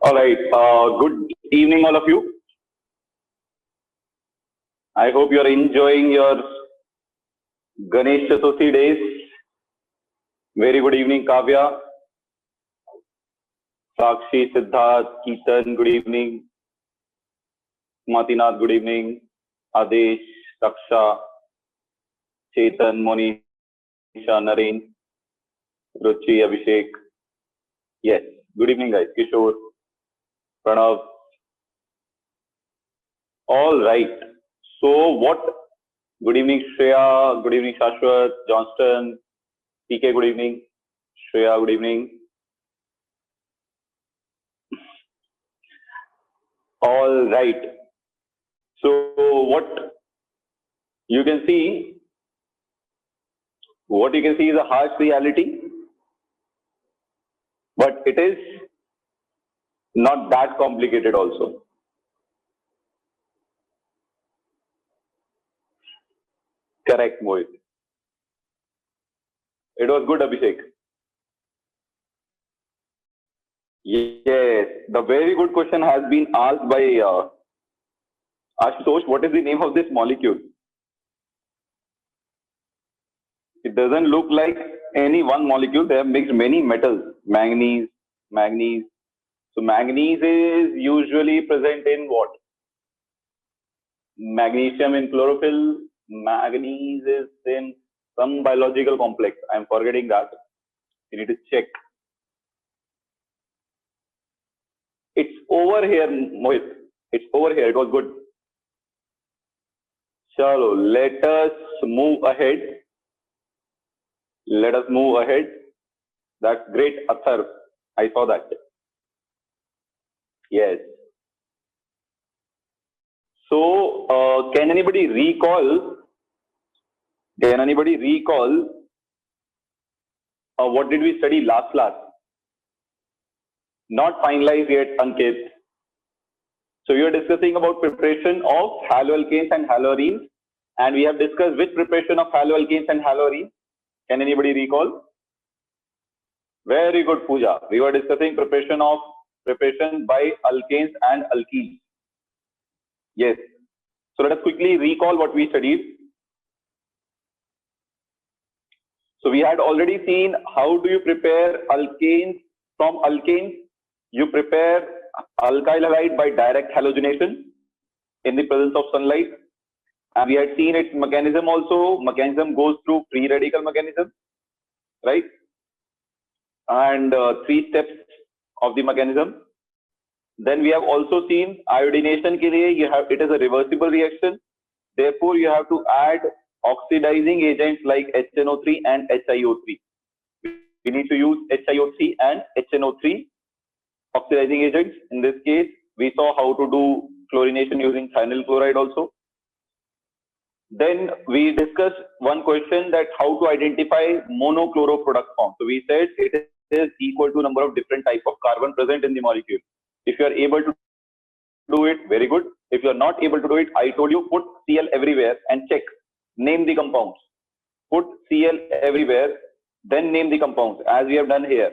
All right. Good evening, all of you. I hope you are enjoying your Ganesh Chaturthi days. Very good evening, Kavya, Sakshi, Siddharth, Keetan. Good evening, Matinath. Good evening, Adesh, Raksha, Chetan, Monisha, Naren, Ruchi, Abhishek. Yes. Good evening, guys. Kishore, Pranav. All right. So, what? Good evening, Shreya. Good evening, Shashwat, Johnston, PK. Good evening, Shreya. Good evening. All right. So you can see, what you can see is a harsh reality, but it is not that complicated also. Correct, Mohit. It was good, Abhishek. Yes, the very good question has been asked by Ashutosh. What is the name of this molecule? It doesn't look like any one molecule. They have mixed many metals, manganese. So manganese is usually present in what? Magnesium in chlorophyll. Manganese is in some biological complex. I'm forgetting that. You need to check. It's over here, Mohit. It's over here. It was good. Chalo, let us move ahead. Let us move ahead. That's great, Athar. I saw that. Yes. So, can anybody recall? Can anybody recall what did we study last class? Not finalized yet, Ankit. So we are discussing about preparation of haloalkanes and haloarenes, and we have discussed which preparation of haloalkanes and haloarenes. Can anybody recall? Very good, Pooja. We were discussing preparation by alkanes and alkenes. Yes. So let us quickly recall what we studied. So we had already seen how do you prepare alkanes from alkanes. You prepare alkyl halide by direct halogenation in the presence of sunlight. And we had seen its mechanism also. Mechanism goes through free radical mechanism, right? And 3 steps of the mechanism. Then we have also seen iodination ke liye it is a reversible reaction. Therefore, you have to add oxidizing agents like HNO3 and HiO3. We need to use HiO3 and HNO3 oxidizing agents. In this case, we saw how to do chlorination using thionyl chloride also. Then we discussed one question that how to identify monochloro product form. So we said it is equal to number of different type of carbon present in the molecule. If you are able to do it, very good. If you are not able to do it, I told you put Cl everywhere and check. Name the compounds. Put Cl everywhere, then name the compounds as we have done here.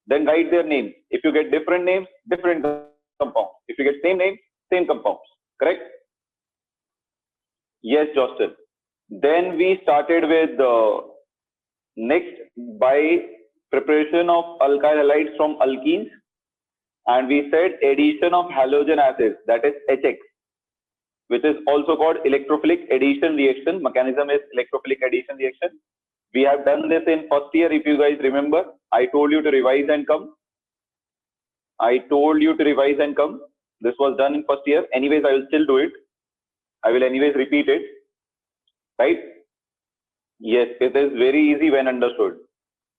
Then write their names. If you get different names, different compounds. If you get same names, same compounds. Correct? Yes, Justin. Then we started with next by preparation of alkyl halides from alkenes, and we said addition of halogen acids, that is HX, which is also called electrophilic addition reaction. Mechanism is electrophilic addition reaction. We have done this in first year, if you guys remember. I told you to revise and come. This was done in first year. Anyways, I will still do it. I will anyways repeat it. Right? Yes, it is very easy when understood.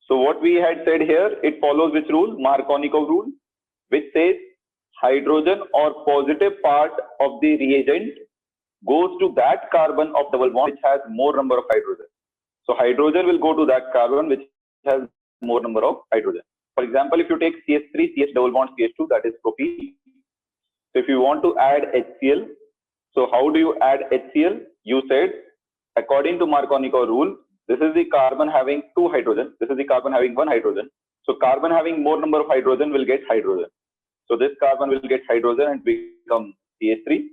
So what we had said here, it follows which rule? Markovnikov rule, which says hydrogen or positive part of the reagent goes to that carbon of double bond which has more number of hydrogen. So hydrogen will go to that carbon which has more number of hydrogen. For example, if you take CH3, CH double bond CH2, that is propene. So if you want to add HCl, so how do you add HCl? You said, according to Markovnikov rule, this is the carbon having 2 hydrogen. This is the carbon having 1 hydrogen. So carbon having more number of hydrogen will get hydrogen. So this carbon will get hydrogen and become CH3,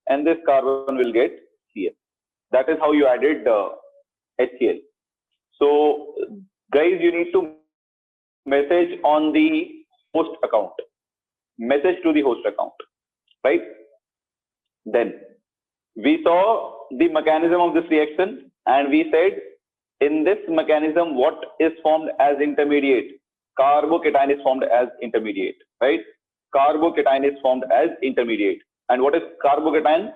and this carbon will get Cl. That is how you added HCl. So guys, you need to message on the host account. Message to the host account, right? Then we saw the mechanism of this reaction, and we said in this mechanism what is formed as intermediate. Carbocation is formed as intermediate, right? Carbocation is formed as intermediate. And what is carbocation?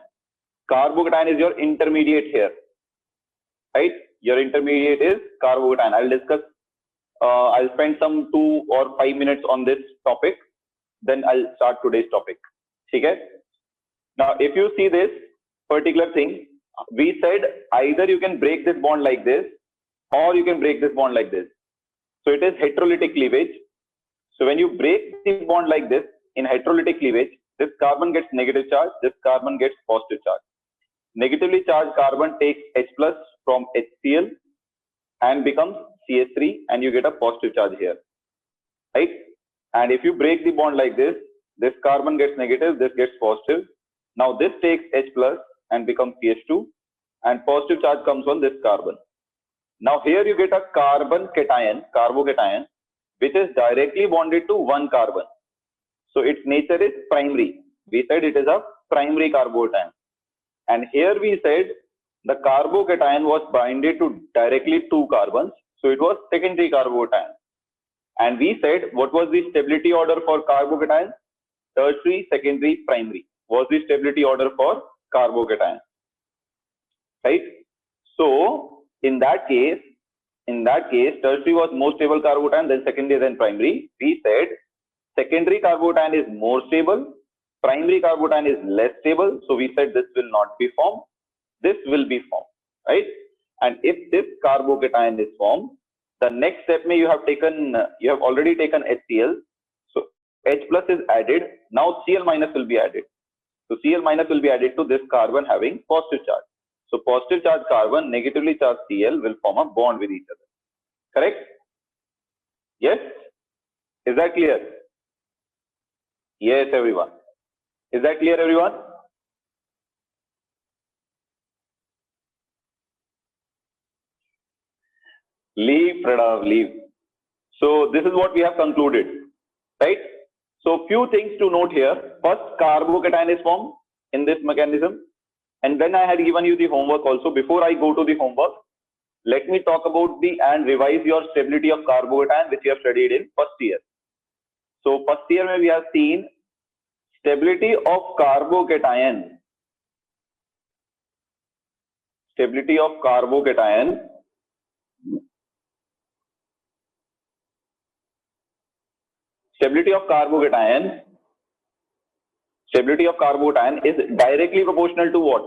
Carbocation is your intermediate here, right? Your intermediate is carbocation. I'll discuss, I'll spend some 2 or 5 minutes on this topic, then I'll start today's topic. Okay? Now, if you see this particular thing, we said either you can break this bond like this, or you can break this bond like this. So it is heterolytic cleavage. So when you break the bond like this, in heterolytic cleavage, this carbon gets negative charge, this carbon gets positive charge. Negatively charged carbon takes H plus from HCl and becomes CH3, and you get a positive charge here, right? And if you break the bond like this carbon gets negative, this gets positive. Now this takes H plus and becomes CH2, and positive charge comes on this carbon. Now here you get a carbon cation, carbocation, which is directly bonded to one carbon. So its nature is primary. We said it is a primary carbocation. And here we said the carbocation was binded to directly two carbons. So it was secondary carbocation. And we said what was the stability order for carbocation? Tertiary, secondary, primary was the stability order for carbocation. Right? So in that case, tertiary was more stable carbocation, then secondary, then primary. We said secondary carbocation is more stable, primary carbocation is less stable. So we said this will not be formed, this will be formed, right? And if this carbocation is formed, the next step you have already taken HCl. So H plus is added. Now Cl minus will be added. So Cl minus will be added to this carbon having positive charge. So positive charge carbon, negatively charged Cl will form a bond with each other. Correct? Yes? Is that clear? Yes, everyone. Is that clear, everyone? Leave, Pranav, leave. So this is what we have concluded, right? So few things to note here. First, carbocation is formed in this mechanism. And then I had given you the homework also. Before I go to the homework, let me talk about and revise your stability of carbocation, which you have studied in first year. So first year we have seen stability of carbocation. Stability of carbocation. Stability of carbocation is directly proportional to what?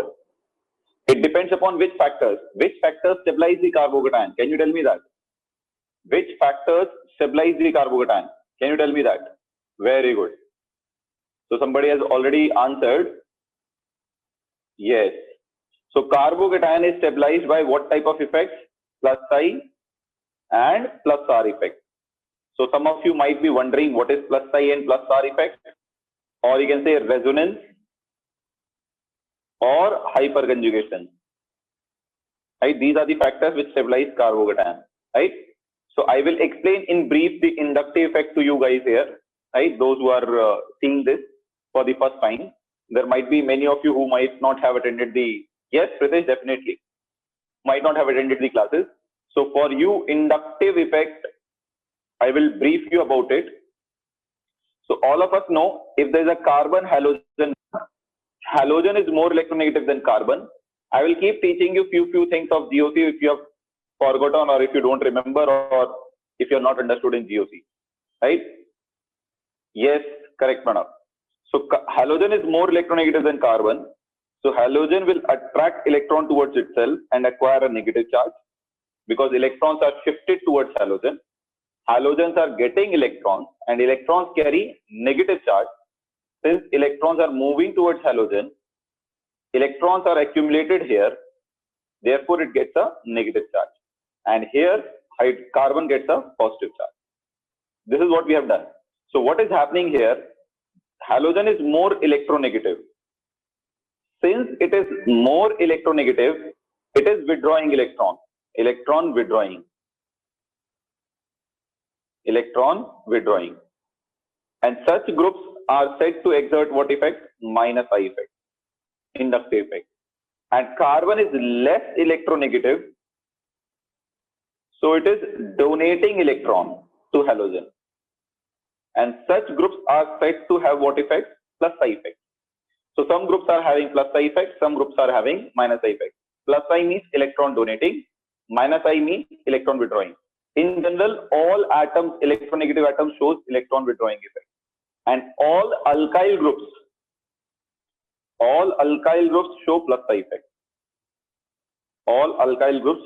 It depends upon which factors. Which factors stabilize the carbocation? Can you tell me that? Which factors stabilize the carbocation? Can you tell me that? Very good. So somebody has already answered. Yes. So carbocation is stabilized by what type of effects? Plus I and plus R effect. So some of you might be wondering what is plus I and plus R effect, or you can say resonance or hyperconjugation. Right? These are the factors which stabilize carbocation. Right? So I will explain in brief the inductive effect to you guys here. Right? Those who are seeing this for the first time. There might be many of you who might not have attended the, yes, Pritesh, definitely, might not have attended the classes. So for you, inductive effect, I will brief you about it. So all of us know if there is a carbon halogen, halogen is more electronegative than carbon. I will keep teaching you few things of GOC if you have forgotten or if you don't remember or if you are not understood in GOC. Right? Yes, correct, Pranav. So halogen is more electronegative than carbon. So halogen will attract electron towards itself and acquire a negative charge because electrons are shifted towards halogen. Halogens are getting electrons and electrons carry negative charge. Since electrons are moving towards halogen, electrons are accumulated here. Therefore, it gets a negative charge. And here, carbon gets a positive charge. This is what we have done. So what is happening here? halogen is more electronegative. Since it is more electronegative, it is withdrawing electron. Electron withdrawing. Electron withdrawing. And such groups are said to exert what effect? Minus I effect. Inductive effect. And carbon is less electronegative. So it is donating electron to halogen. And such groups are said to have what effect? Plus I effect. So some groups are having plus I effect, some groups are having minus I effect. Plus I means electron donating, minus I means electron withdrawing. In general, all atoms, electronegative atoms shows electron withdrawing effect. And all alkyl groups show plus I effect. All alkyl groups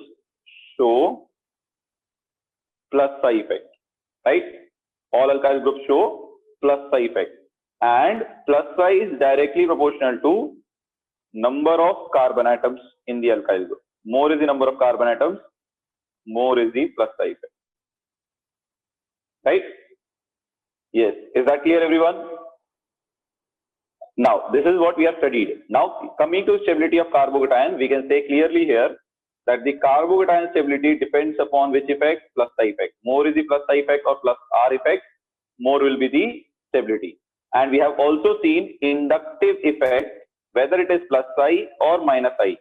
show plus I effect, right? All alkyl groups show plus I effect. And plus I is directly proportional to number of carbon atoms in the alkyl group. More is the number of carbon atoms, more is the plus I effect. Right? Yes. Is that clear, everyone? Now, this is what we have studied. Now, coming to stability of carbocation, we can say clearly here that the carbocation stability depends upon which effect? Plus I effect. More is the plus I effect or plus R effect, more will be the stability. And we have also seen inductive effect, whether it is plus I or minus I.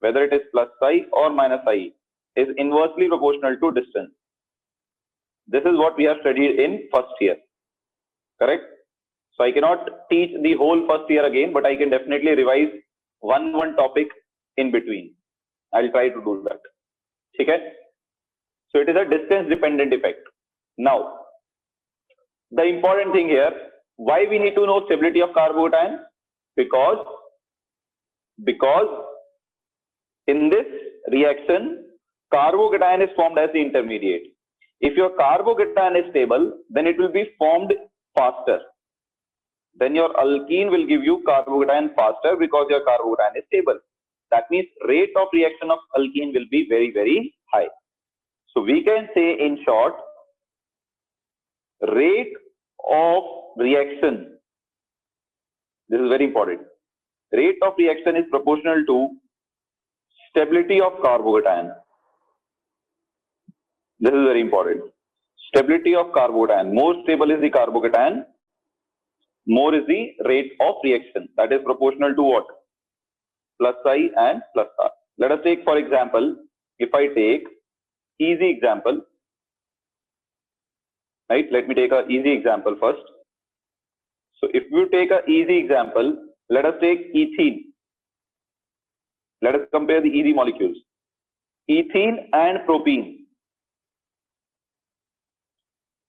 Whether it is plus I or minus I is inversely proportional to distance. This is what we have studied in first year. Correct? So I cannot teach the whole first year again, but I can definitely revise one topic in between. I'll try to do that. Okay? So it is a distance dependent effect. Now, the important thing here, why we need to know stability of carbocation? Because in this reaction, carbocation is formed as the intermediate. If your carbocation is stable, then it will be formed faster. Then your alkene will give you carbocation faster because your carbocation is stable. That means rate of reaction of alkene will be very, very high. So we can say in short, rate of reaction, this is very important. Rate of reaction is proportional to stability of carbocation. This is very important. Stability of carbocation. More stable is the carbocation, more is the rate of reaction. That is proportional to what? Plus I and plus R. Let us take, for example, if I take easy example, right? Let me take an easy example first. So if you take an easy example, let us take ethene. Let us compare the easy molecules. Ethene and propene.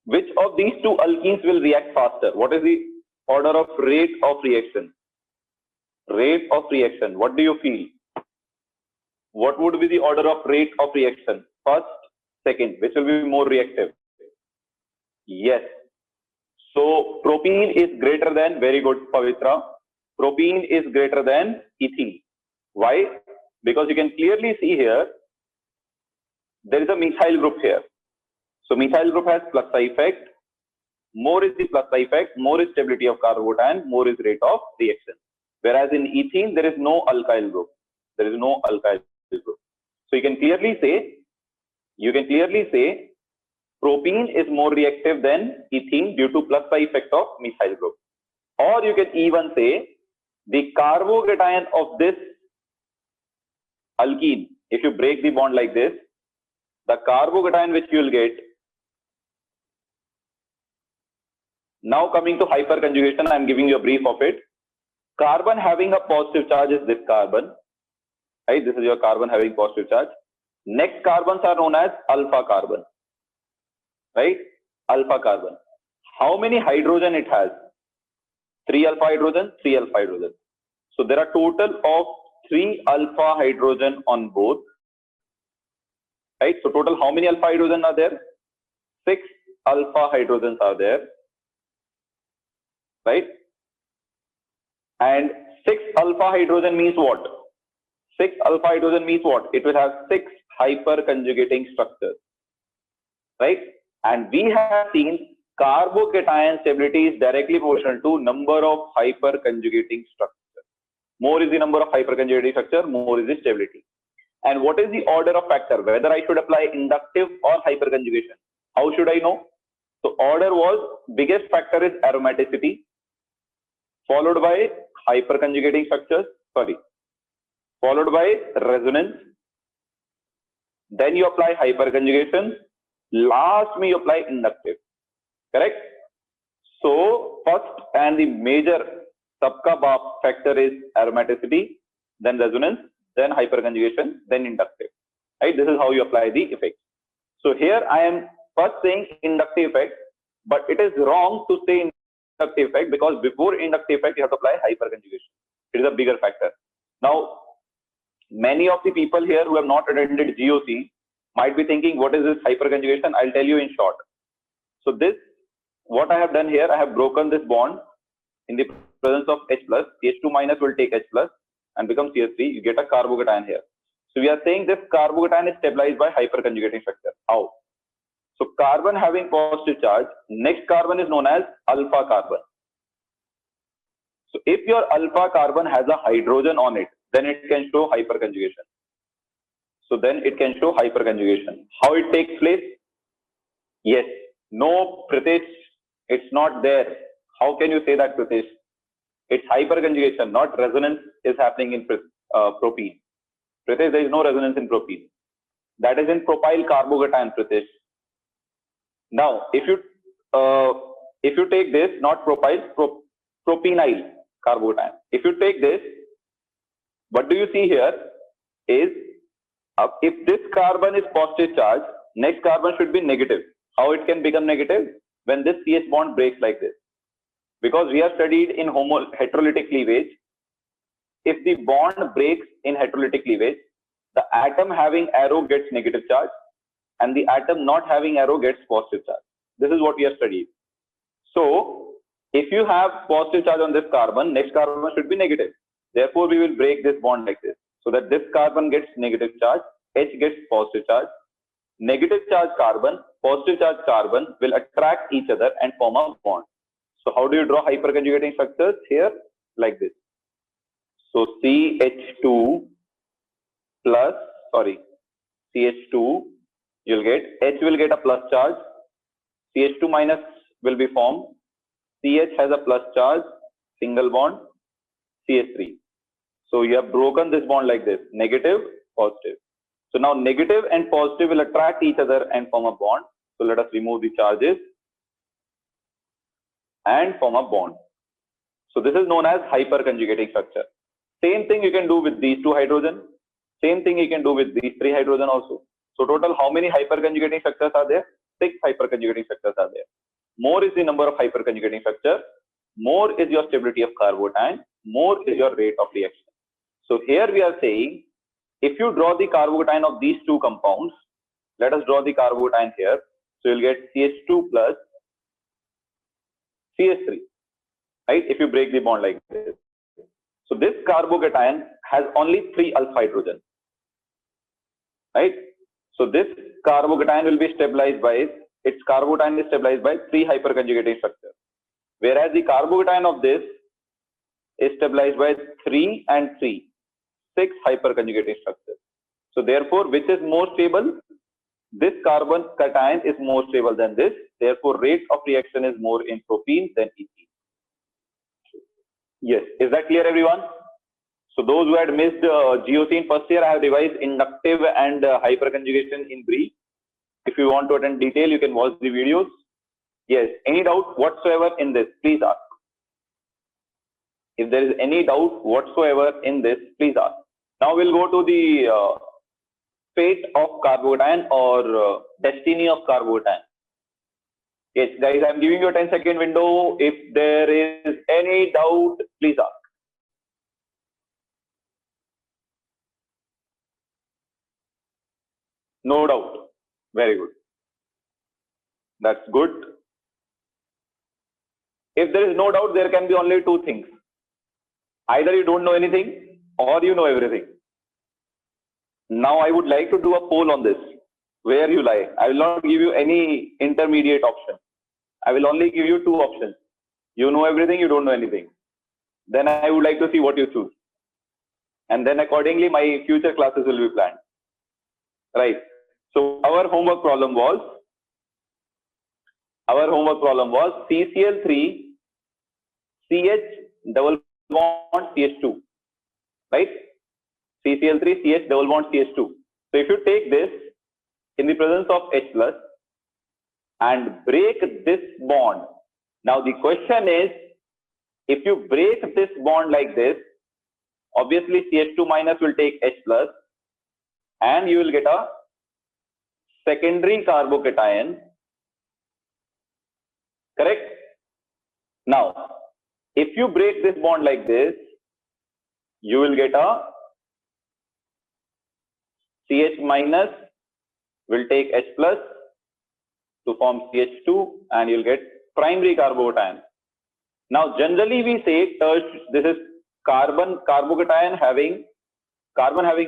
Which of these two alkenes will react faster? What is the order of rate of reaction? Rate of reaction. What do you feel? What would be the order of rate of reaction? First, second. Which will be more reactive? Yes. So propene is greater than, very good, Pavitra. Propene is greater than ethene. Why? Because you can clearly see here, there is a methyl group here. So methyl group has plus I effect. More is the plus I effect, more is stability of carbocation, more is rate of reaction. Whereas in ethene, there is no alkyl group. There is no alkyl group. So you can clearly say, propene is more reactive than ethene due to plus I effect of methyl group. Or you can even say the carbocation of this alkene, if you break the bond like this, the carbocation which you will get. Now coming to hyperconjugation, I am giving you a brief of it. Carbon having a positive charge is this carbon, right? This is your carbon having positive charge. Next carbons are known as alpha carbon, right? Alpha carbon. How many hydrogen it has? 3 alpha hydrogen, 3 alpha hydrogen. So there are total of 3 alpha hydrogen on both, right? So total how many alpha hydrogen are there? 6 alpha hydrogens are there, right? And 6 alpha hydrogen means what? 6 alpha hydrogen means what? It will have 6 hyperconjugating structures, right? And we have seen carbocation stability is directly proportional to number of hyperconjugating structure. More is the number of hyperconjugating structure, more is the stability. And what is the order of factor? Whether I should apply inductive or hyperconjugation? How should I know? So order was, biggest factor is aromaticity, followed by hyperconjugating structures, followed by resonance. Then you apply hyperconjugation. Last you apply inductive. Correct? So first and the major sabka baap factor is aromaticity, then resonance, then hyperconjugation, then inductive. Right? This is how you apply the effect. So here I am first saying inductive effect, but it is wrong to say inductive effect because before inductive effect you have to apply hyperconjugation. It is a bigger factor. Now, many of the people here who have not attended GOC might be thinking, what is this hyperconjugation? I'll tell you in short. So this, what I have done here, I have broken this bond in the presence of H plus. CH2 minus will take H plus and become CH3. You get a carbocation here. So we are saying this carbocation is stabilized by hyperconjugating structure. How? So carbon having positive charge, next carbon is known as alpha carbon. So if your alpha carbon has a hydrogen on it, then it can show hyperconjugation. So then it can show hyperconjugation. How it takes place? Yes. No, Pritesh, it's not there. How can you say that, Pritesh? It's hyperconjugation, not resonance is happening in propene. Pritesh, there is no resonance in propene. That is in propyl carbocation, Pritesh. Now, if you take this, not propyl, propenyl carbocation. If you take this, what do you see here is, if this carbon is positive charge, next carbon should be negative. How it can become negative? When this CH bond breaks like this. Because we have studied in heterolytic cleavage, if the bond breaks in heterolytic cleavage, the atom having arrow gets negative charge and the atom not having arrow gets positive charge. This is what we have studied. So, if you have positive charge on this carbon, next carbon should be negative. Therefore, we will break this bond like this. So that this carbon gets negative charge, H gets positive charge. Negative charge carbon, positive charge carbon will attract each other and form a bond. So how do you draw hyperconjugating structures? Here, like this. So CH2 plus, CH2, you'll get, H will get a plus charge, CH2 minus will be formed, CH has a plus charge, single bond, CH3. So you have broken this bond like this, negative, positive. So now negative and positive will attract each other and form a bond. So let us remove the charges and form a bond. So this is known as hyperconjugating structure. Same thing you can do with these two hydrogen. Same thing you can do with these three hydrogen also. So total, how many hyperconjugating structures are there? 6 hyperconjugating structures are there. More is the number of hyperconjugating structure. More is your stability of carbocation. More is your rate of reaction. So here we are saying, if you draw the carbocation of these two compounds, let us draw the carbocation here. So you'll get CH2 plus CH3, right? If you break the bond like this. So this carbocation has only 3 alpha hydrogen, right? So this carbocation will be stabilized by, its carbocation is stabilized by 3 hyperconjugating structures. Whereas the carbocation of this is stabilized by 3 and 3. 6 hyperconjugating structures. So therefore, which is more stable? This carbon cation is more stable than this. Therefore, rate of reaction is more in propene than ethene. Yes, is that clear, everyone? So those who had missed GOC in first year, I have revised inductive and hyperconjugation in brief. If you want to attend detail, you can watch the videos. Yes, any doubt whatsoever in this, please ask. If there is any doubt whatsoever in this, please ask. Now we'll go to the fate of carbocation or destiny of carbocation. Yes, guys, I'm giving you a 10-second window. If there is any doubt, please ask. No doubt. Very good. That's good. If there is no doubt, there can be only 2 things. Either you don't know anything or you know everything. Now I would like to do a poll on this. Where you lie. I will not give you any intermediate option. I will only give you two options. You know everything, you don't know anything. Then I would like to see what you choose. And then accordingly, my future classes will be planned. Right. So our homework problem was CCl3 CH double bond CH2. Right? CCl3 CH double bond CH2. So if you take this in the presence of H plus and break this bond. Now the question is, if you break this bond like this, obviously CH2 minus will take H plus and you will get a secondary carbocation. Correct? Now, if you break this bond like this, you will get a CH minus will take H plus to form CH2 and you'll get primary carbocation. Now, generally we say this is carbocation having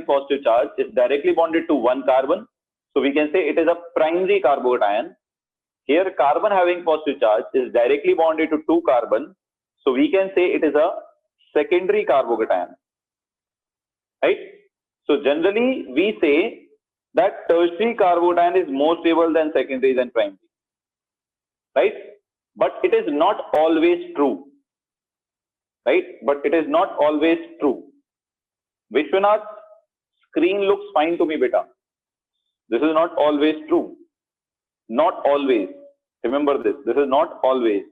positive charge is directly bonded to one carbon. So we can say it is a primary carbocation. Here carbon having positive charge is directly bonded to two carbon. So we can say it is a secondary carbocation. Right? So generally we say that tertiary carbocation is more stable than secondary than primary. Right? But it is not always true. Right? But it is not always true. Vishwanath, screen looks fine to me, beta. This is not always true. Not always. Remember this. This is not always.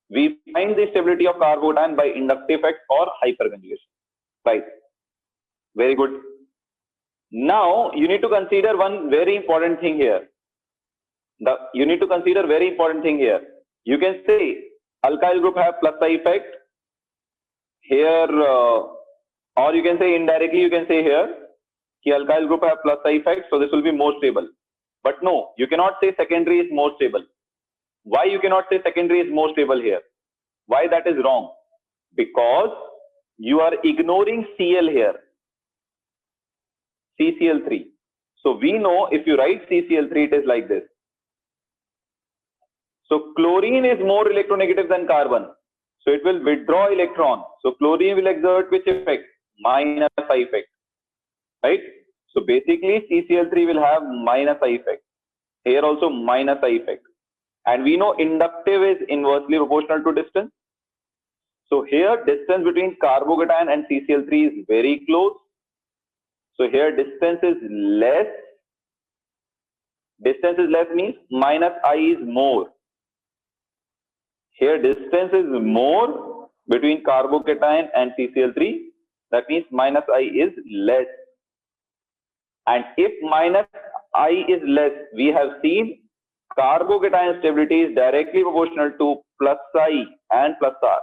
We find the stability of carbocation by inductive effect or hyperconjugation. Right. Very good. Now you need to consider one very important thing here. You need to consider very important thing here. You can say alkyl group have plus I effect here, or you can say indirectly. You can say here कि alkyl group have plus I effect, so this will be more stable. But no, you cannot say secondary is more stable. Why you cannot say secondary is more stable here? Why that is wrong? Because you are ignoring Cl here. CCl3. So we know if you write CCl3, it is like this. So chlorine is more electronegative than carbon. So it will withdraw electron. So chlorine will exert which effect? Minus I effect. Right? So basically CCl3 will have minus I effect. Here also minus I effect. And we know inductive is inversely proportional to distance. So here distance between carbocation and CCl3 is very close. So here distance is less. Distance is less means minus I is more. Here distance is more between carbocation and CCl3. That means minus I is less. And if minus I is less, we have seen carbocation stability is directly proportional to plus I and plus R.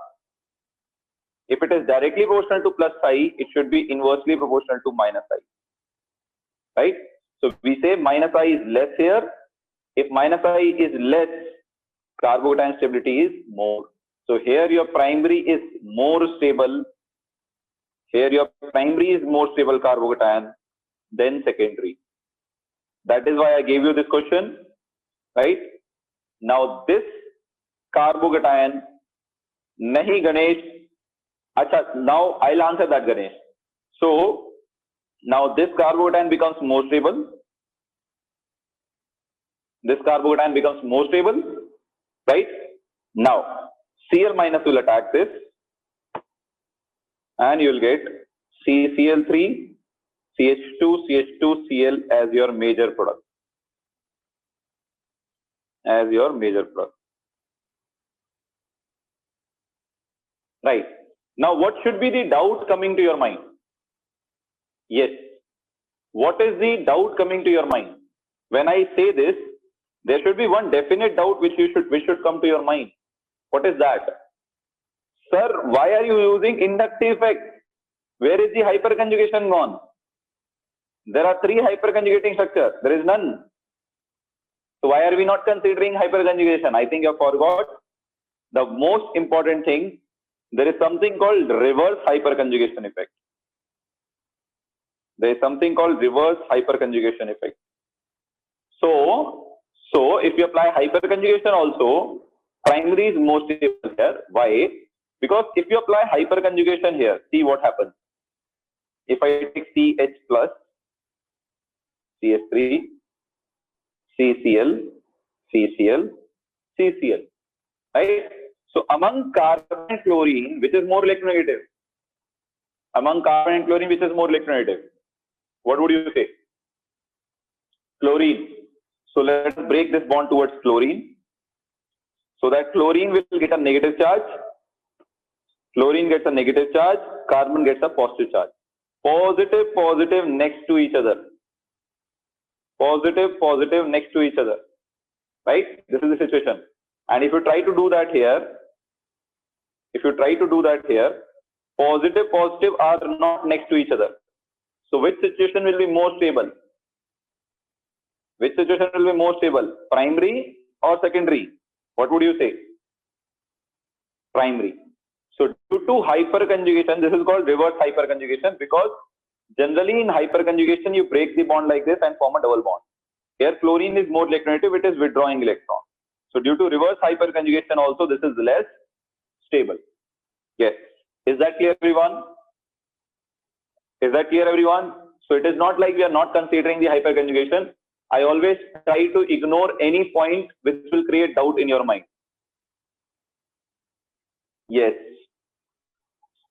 If it is directly proportional to plus I, it should be inversely proportional to minus I. Right? So we say minus I is less here. If minus I is less, carbocation stability is more. So here your primary is more stable. Here your primary is more stable carbocation than secondary. That is why I gave you this question. Right? Now this carbocation, nahi Ganesh. Acha, now I'll answer that, Ganesh. So now this carbocation becomes more stable. This carbocation becomes more stable. Right? Now Cl minus will attack this and you will get CCl3, CH2, CH2, Cl as your major product. As your major product. Right. Now what should be the doubt coming to your mind? Yes. What is the doubt coming to your mind? When I say this, there should be one definite doubt which should come to your mind. What is that? Sir, why are you using inductive effect? Where is the hyperconjugation gone? There are three hyperconjugating structures. There is none. So why are we not considering hyperconjugation? I think you forgot the most important thing. There is something called reverse hyperconjugation effect. There is something called reverse hyperconjugation effect. So So if you apply hyperconjugation also, primary is more stable here. Why? Because if you apply hyperconjugation here, see what happens. If I take CH plus, CH3, CCl, CCl, CCl, right? So among carbon and chlorine, which is more electronegative? Among carbon and chlorine, which is more electronegative? What would you say? Chlorine. So let's break this bond towards chlorine. So that chlorine will get a negative charge. Chlorine gets a negative charge. Carbon gets a positive charge. Positive, positive next to each other. Positive, positive next to each other. Right? This is the situation. And if you try to do that here, positive, positive are not next to each other. So which situation will be more stable? Which situation will be more stable? Primary or secondary? What would you say? Primary. So due to hyperconjugation, this is called reverse hyperconjugation, because generally in hyperconjugation you break the bond like this and form a double bond. Here chlorine is more electronegative, it is withdrawing electron. So due to reverse hyperconjugation also this is less stable. Yes. Is that clear, everyone? Is that clear, everyone? So it is not like we are not considering the hyperconjugation. I always try to ignore any point which will create doubt in your mind. Yes.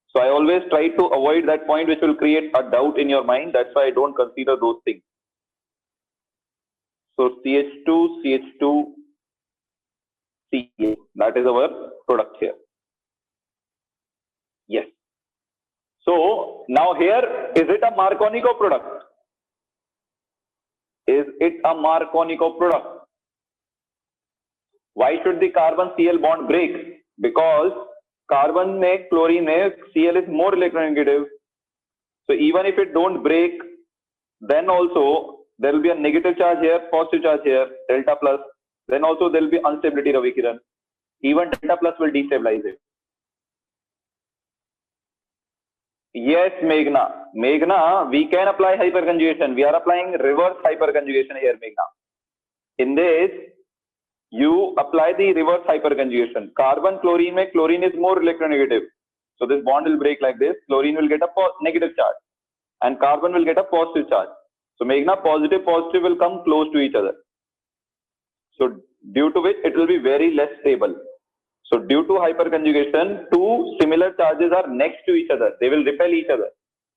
So I always try to avoid that point which will create a doubt in your mind. That's why I don't consider those things. So CH2, CH2, Ca. That is our product here. Yes. So now here, is it a Markovnikov product? Is it a Markovnikov product? Why should the carbon Cl bond break? Because carbon में chlorine में Cl is more electronegative. So even if it don't break, then also there will be a negative charge here, positive charge here, delta plus. Then also there will be instability, Ravi Kiran. Even delta plus will destabilize it. Yes, Meghna. Meghna, we can apply hyperconjugation. We are applying reverse hyperconjugation here, Meghna. In this, you apply the reverse hyperconjugation. Carbon, chlorine, mein chlorine is more electronegative. So this bond will break like this. Chlorine will get a negative charge and carbon will get a positive charge. So Meghna, positive, positive will come close to each other. So due to which it will be very less stable. So due to hyperconjugation, two similar charges are next to each other. They will repel each other.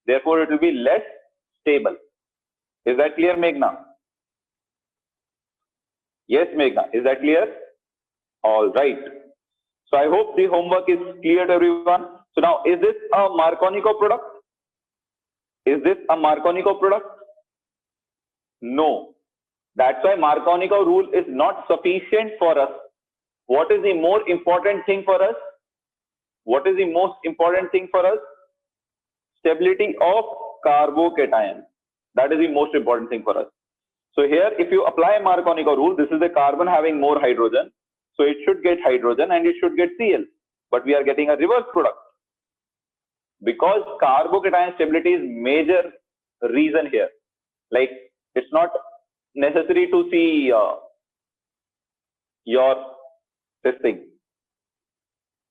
Therefore, it will be less stable. Is that clear, Meghna? Yes, Meghna. Is that clear? All right. So I hope the homework is clear to everyone. So now, is this a Markovnikov product? Is this a Markovnikov product? No. That's why Markovnikov rule is not sufficient for us. What is the more important thing for us? What is the most important thing for us? Stability of carbocation. That is the most important thing for us. So here, if you apply Markovnikov rule, this is the carbon having more hydrogen. So it should get hydrogen and it should get Cl. But we are getting a reverse product. Because carbocation stability is major reason here. Like, it's not necessary to see this thing,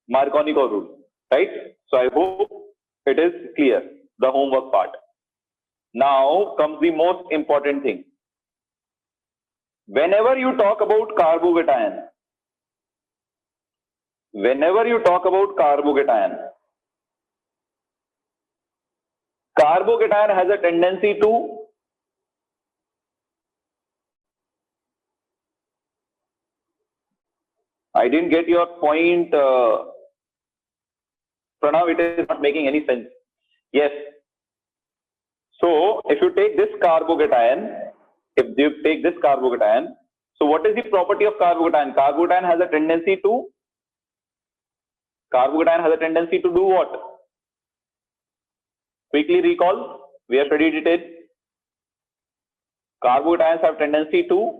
Markovnikov rule, right? So I hope it is clear, the homework part. Now comes the most important thing. Whenever you talk about carbocation, carbocation has a tendency to I didn't get your point, Pranav, it is not making any sense. Yes. So, if you take this carbocation, so what is the property of carbocation? Carbocation has a tendency to do what? Quickly recall, we have studied it. Carbocations have tendency to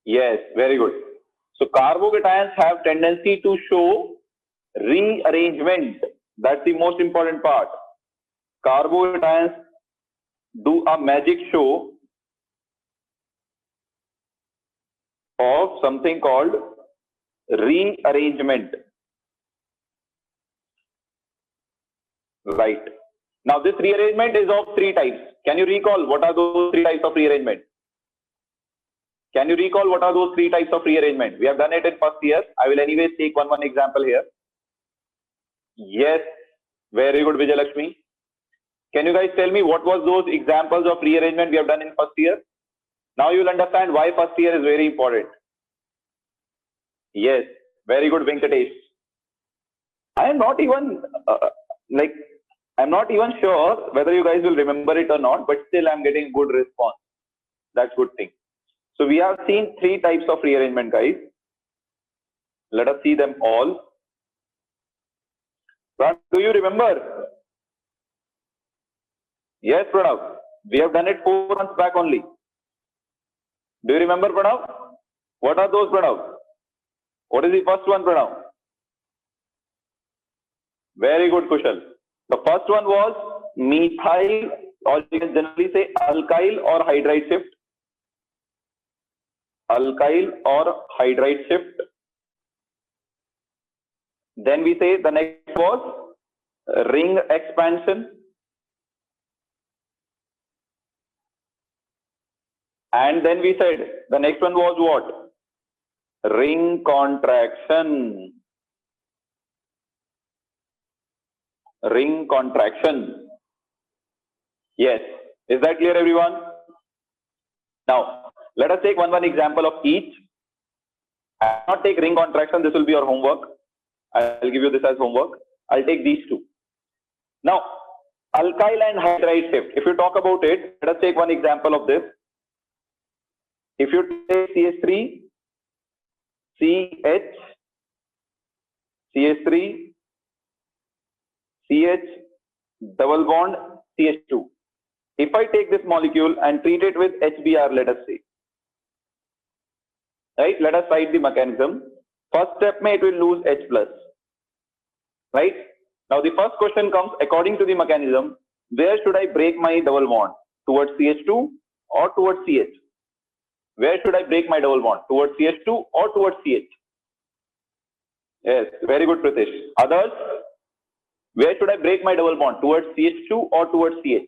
yes, very good. So carbocations have tendency to show rearrangement. That's the most important part. Carbocations do a magic show of something called rearrangement. Right. Now this rearrangement is of three types. Can you recall what are those three types of rearrangement? Can you recall what are those three types of rearrangement? We have done it in first year. I will anyways take one example here. Yes, very good, Vijay Lakshmi. Can you guys tell me what was those examples of rearrangement we have done in first year? Now you will understand why first year is very important. Yes, very good, Venkatesh. I am not even I'm not even sure whether you guys will remember it or not, but still I'm getting good response. That's good thing. So we have seen three types of rearrangement, guys. Let us see them all. Pranav, do you remember? Yes, Pranav. We have done it 4 months back only. Do you remember, Pranav? What are those, Pranav? What is the first one, Pranav? Very good, Kushal. The first one was methyl, or you can generally say alkyl or hydride shift. Alkyl or hydride shift. Then we say the next was ring expansion. And then we said the next one was what? Ring contraction. Ring contraction. Yes. Is that clear, everyone? Now, let us take one example of each. I will not take ring contraction. This will be your homework. I'll give you this as homework. I'll take these two. Now, alkyl and hydride shift. If you talk about it, let us take one example of this. If you take CH3, CH, CH3, CH, double bond, CH2. If I take this molecule and treat it with HBr, let us say, right? Let us write the mechanism. First step, it will lose H plus, right? Now the first question comes, according to the mechanism, where should I break my double bond? Towards CH2 or towards CH? Where should I break my double bond? Towards CH2 or towards CH? Yes, very good, Pritesh. Others? Where should I break my double bond? Towards CH2 or towards CH?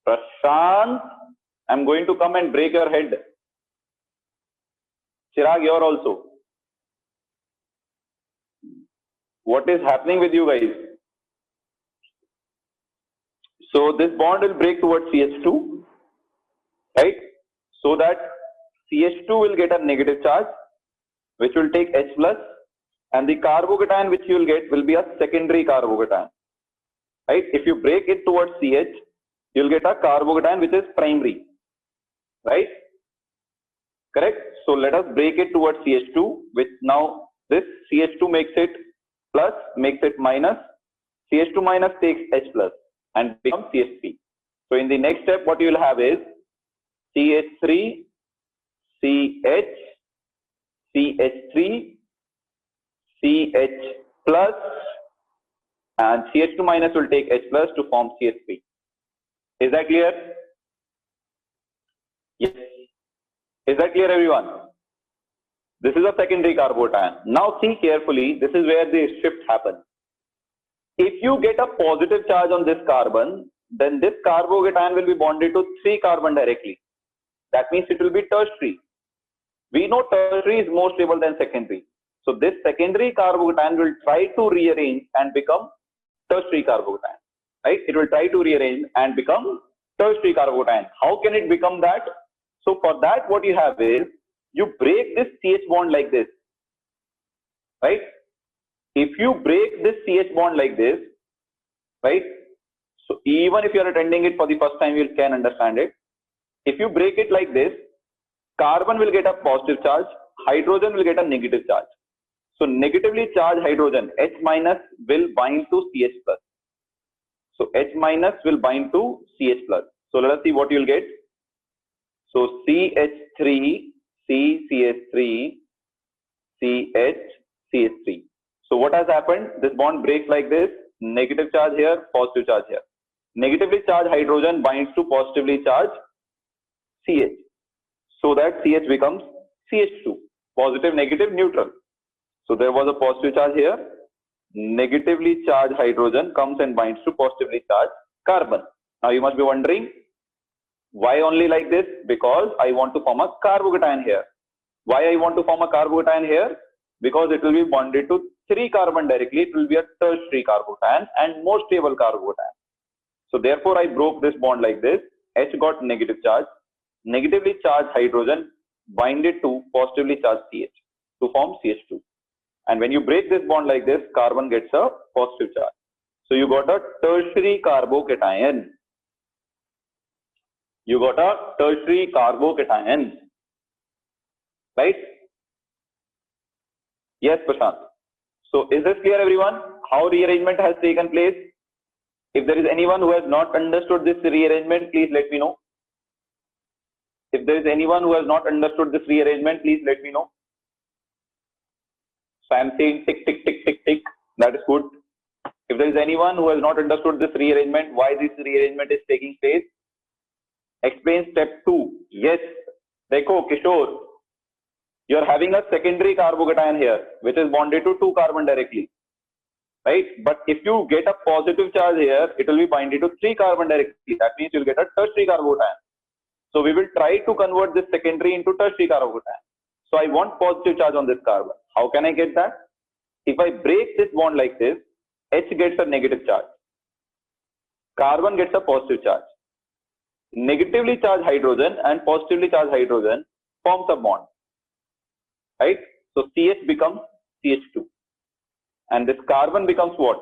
Prashant, I'm going to come and break your head. Chirag, you're also. What is happening with you guys? So this bond will break towards CH2, right? So that CH2 will get a negative charge, which will take H plus, and the carbocation which you will get will be a secondary carbocation, right? If you break it towards CH, you will get a carbocation which is primary, right? Correct? So let us break it towards CH2, which now this CH2 makes it plus, makes it minus. CH2 minus takes H plus and becomes CH3. So in the next step, what you will have is CH3, CH, CH3, CH plus, and CH2 minus will take H plus to form CH3. Is that clear? Yes. Is that clear, everyone? This is a secondary carbocation. Now see carefully, this is where the shift happens. If you get a positive charge on this carbon, then this carbocation will be bonded to 3 carbon directly. That means it will be tertiary. We know tertiary is more stable than secondary. So this secondary carbocation will try to rearrange and become tertiary carbocation. Right? It will try to rearrange and become tertiary carbocation. How can it become that? So for that, what you have is, you break this CH bond like this, right? If you break this CH bond like this, right? So even if you are attending it for the first time, you can understand it. If you break it like this, carbon will get a positive charge, hydrogen will get a negative charge. So negatively charged hydrogen, H minus, will bind to CH plus. So H minus will bind to CH plus. So let us see what you will get. So CH3, CCH3, CH, CH3. So what has happened? This bond breaks like this, negative charge here, positive charge here. Negatively charged hydrogen binds to positively charged CH, so that CH becomes CH2, positive, negative, neutral. So there was a positive charge here, negatively charged hydrogen comes and binds to positively charged carbon. Now you must be wondering, why only like this? Because I want to form a carbocation here. Why I want to form a carbocation here? Because it will be bonded to 3 carbon directly. It will be a tertiary carbocation and more stable carbocation. So therefore I broke this bond like this. H got negative charge. Negatively charged hydrogen binded to positively charged CH to form CH2. And when you break this bond like this, carbon gets a positive charge. So you got a tertiary carbocation. You got a tertiary carbocation. Right? Yes, Prashant. So is this clear, everyone? How rearrangement has taken place? If there is anyone who has not understood this rearrangement, please let me know. If there is anyone who has not understood this rearrangement, please let me know. So I am saying tick, tick, tick, tick, tick. That is good. If there is anyone who has not understood this rearrangement, why this rearrangement is taking place, explain step 2. Yes. Dekho, Kishore, you are having a secondary carbocation here, which is bonded to 2 carbon directly. Right? But if you get a positive charge here, it will be binded to 3 carbon directly. That means you will get a tertiary carbocation. So we will try to convert this secondary into tertiary carbocation. So I want positive charge on this carbon. How can I get that? If I break this bond like this, H gets a negative charge. Carbon gets a positive charge. Negatively charged hydrogen and positively charged hydrogen forms a bond. Right? So CH becomes CH2. And this carbon becomes what?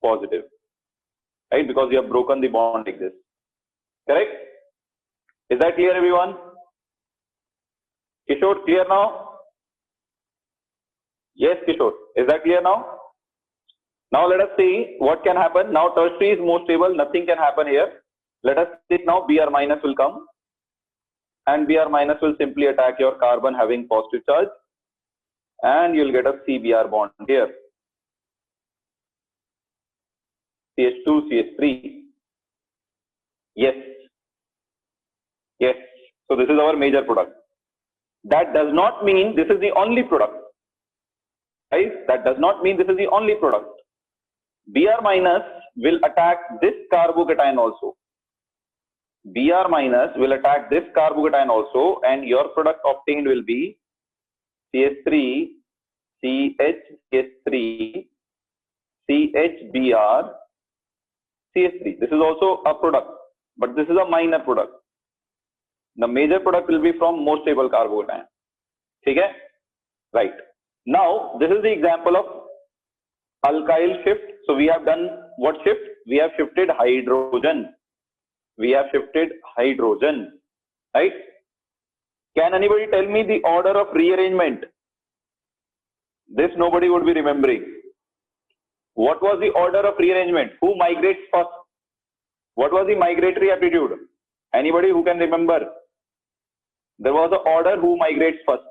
Positive. Right? Because you have broken the bond like this. Correct? Is that clear, everyone? Kishore, clear now? Yes, Kishore. Is that clear now? Now let us see what can happen. Now tertiary is more stable. Nothing can happen here. Let us see now Br minus will come. And Br minus will simply attack your carbon having positive charge. And you'll get a CBr bond here. CH2, CH3. Yes. Yes. So this is our major product. That does not mean this is the only product. Right? That does not mean this is the only product. Br minus will attack this carbocation also. Br minus will attack this carbocation also, and your product obtained will be CH3, CH, CH3, CHBr, CH3. This is also a product, but this is a minor product. The major product will be from more stable carbocation. Okay? Right. Now, this is the example of alkyl shift. So we have done what shift? We have shifted hydrogen. We have shifted hydrogen. Right? Can anybody tell me the order of rearrangement? This nobody would be remembering. What was the order of rearrangement? Who migrates first? What was the migratory aptitude? Anybody who can remember? There was an order who migrates first.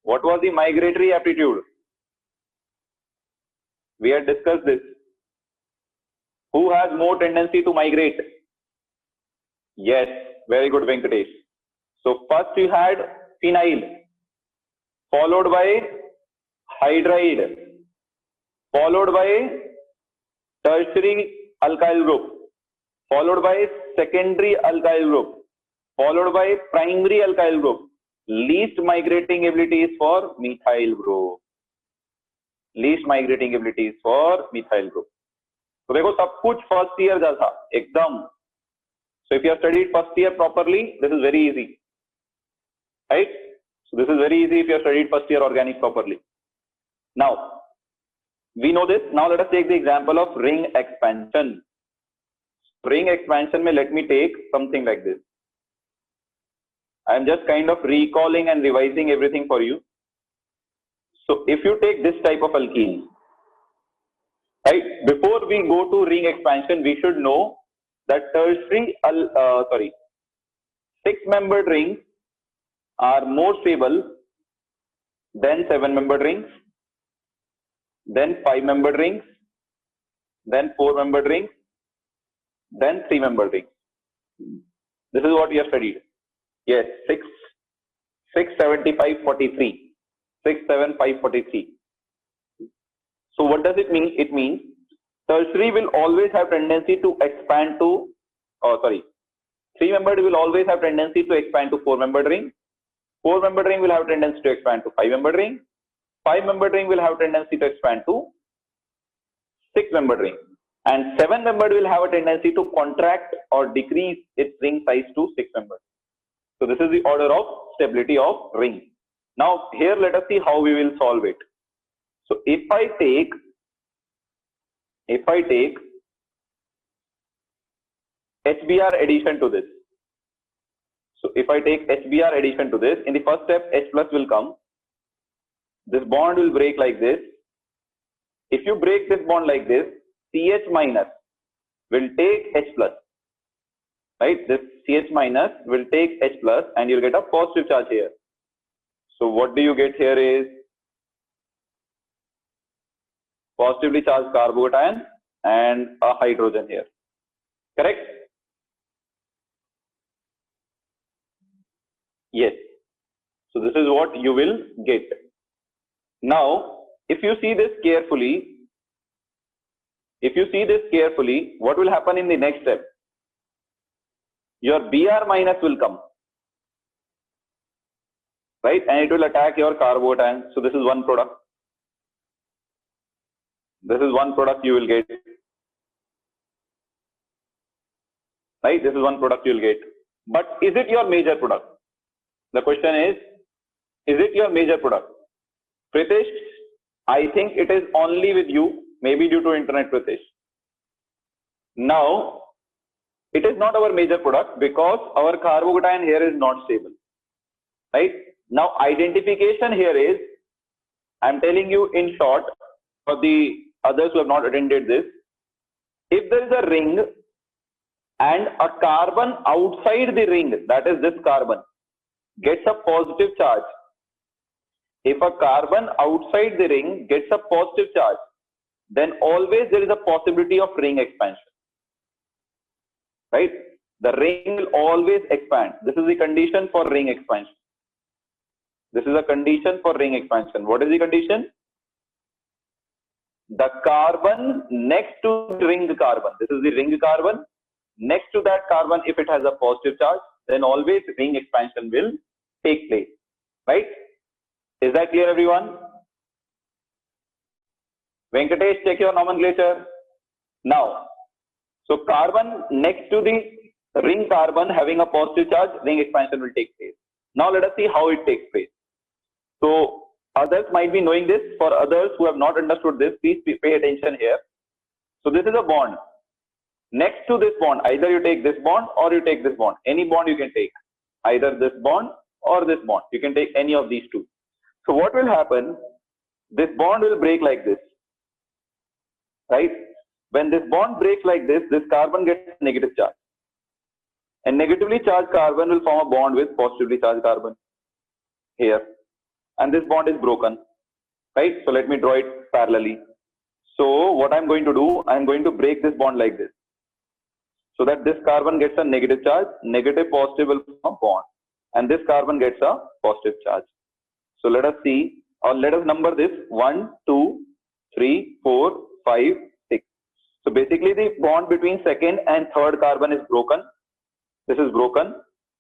What was the migratory aptitude? We had discussed this. Who has more tendency to migrate? Yes, very good, Venkatesh. So first you had phenyl, followed by hydride, followed by tertiary alkyl group, followed by secondary alkyl group, followed by primary alkyl group. Least migrating ability is for methyl group. Least migrating ability is for methyl group. तो देखो सब कुछ first year जैसा एकदम. So if you have studied first year properly, this is very easy. Right? So this is very easy if you have studied first year organic properly. Now, we know this. Now let us take the example of ring expansion. Ring expansion may let me take something like this. I am just kind of recalling and revising everything for you. So if you take this type of alkene, right, before we go to ring expansion, we should know that tertiary, 6-membered rings are more stable than 7-membered rings. then 5-membered rings, then 4-membered rings, then 3-membered rings. This is what we have studied. Yes, 6, 75, 43. 6, 7, 5, 43. So what does it mean? It means tertiary will always have tendency to expand to, 3-membered will always have tendency to expand to 4-membered ring. 4-membered ring will have tendency to expand to 5-membered ring. 5-membered ring will have tendency to expand to 6-membered ring. And 7-membered will have a tendency to contract or decrease its ring size to 6-membered. So this is the order of stability of ring. Now here let us see how we will solve it. So if I take HBr addition to this. So if I take HBr addition to this, in the first step H plus will come. This bond will break like this. If you break this bond like this, CH minus will take H plus, right? This CH minus will take H plus and you'll get a positive charge here. So what do you get here is positively charged carbocation and a hydrogen here, correct? Yes. So this is what you will get. Now, if you see this carefully, what will happen in the next step? Your Br minus will come, right? And it will attack your carbocation. So this is one product. This is one product you will get, right? This is one product you will get. But is it your major product? The question is it your major product? Pritesh, I think it is only with you, maybe due to internet, Pritesh. Now, it is not our major product because our carbocation here is not stable, right? Now, identification here is, I'm telling you in short, for the others who have not attended this, if there is a ring and a carbon outside the ring, that is this carbon, gets a positive charge. If a carbon outside the ring gets a positive charge, then always there is a possibility of ring expansion, right? The ring will always expand. This is the condition for ring expansion. This is a condition for ring expansion. What is the condition? The carbon next to the ring carbon, this is the ring carbon, next to that carbon, if it has a positive charge, then always ring expansion will take place, right? Is that clear, everyone? Venkatesh, check your nomenclature. Now, so carbon next to the ring carbon having a positive charge, ring expansion will take place. Now let us see how it takes place. So others might be knowing this. For others who have not understood this, please pay attention here. So this is a bond. Next to this bond, either you take this bond or you take this bond. Any bond you can take. Either this bond or this bond. You can take any of these two. So what will happen? This bond will break like this, right? When this bond breaks like this carbon gets negative charge. And negatively charged carbon will form a bond with positively charged carbon here. And this bond is broken, right? So let me draw it parallelly. So what I'm going to do, I'm going to break this bond like this, so that this carbon gets a negative charge, negative positive will form a bond, and this carbon gets a positive charge. So let us see, or let us number this 1, 2, 3, 4, 5, 6. So basically the bond between second and third carbon is broken. This is broken,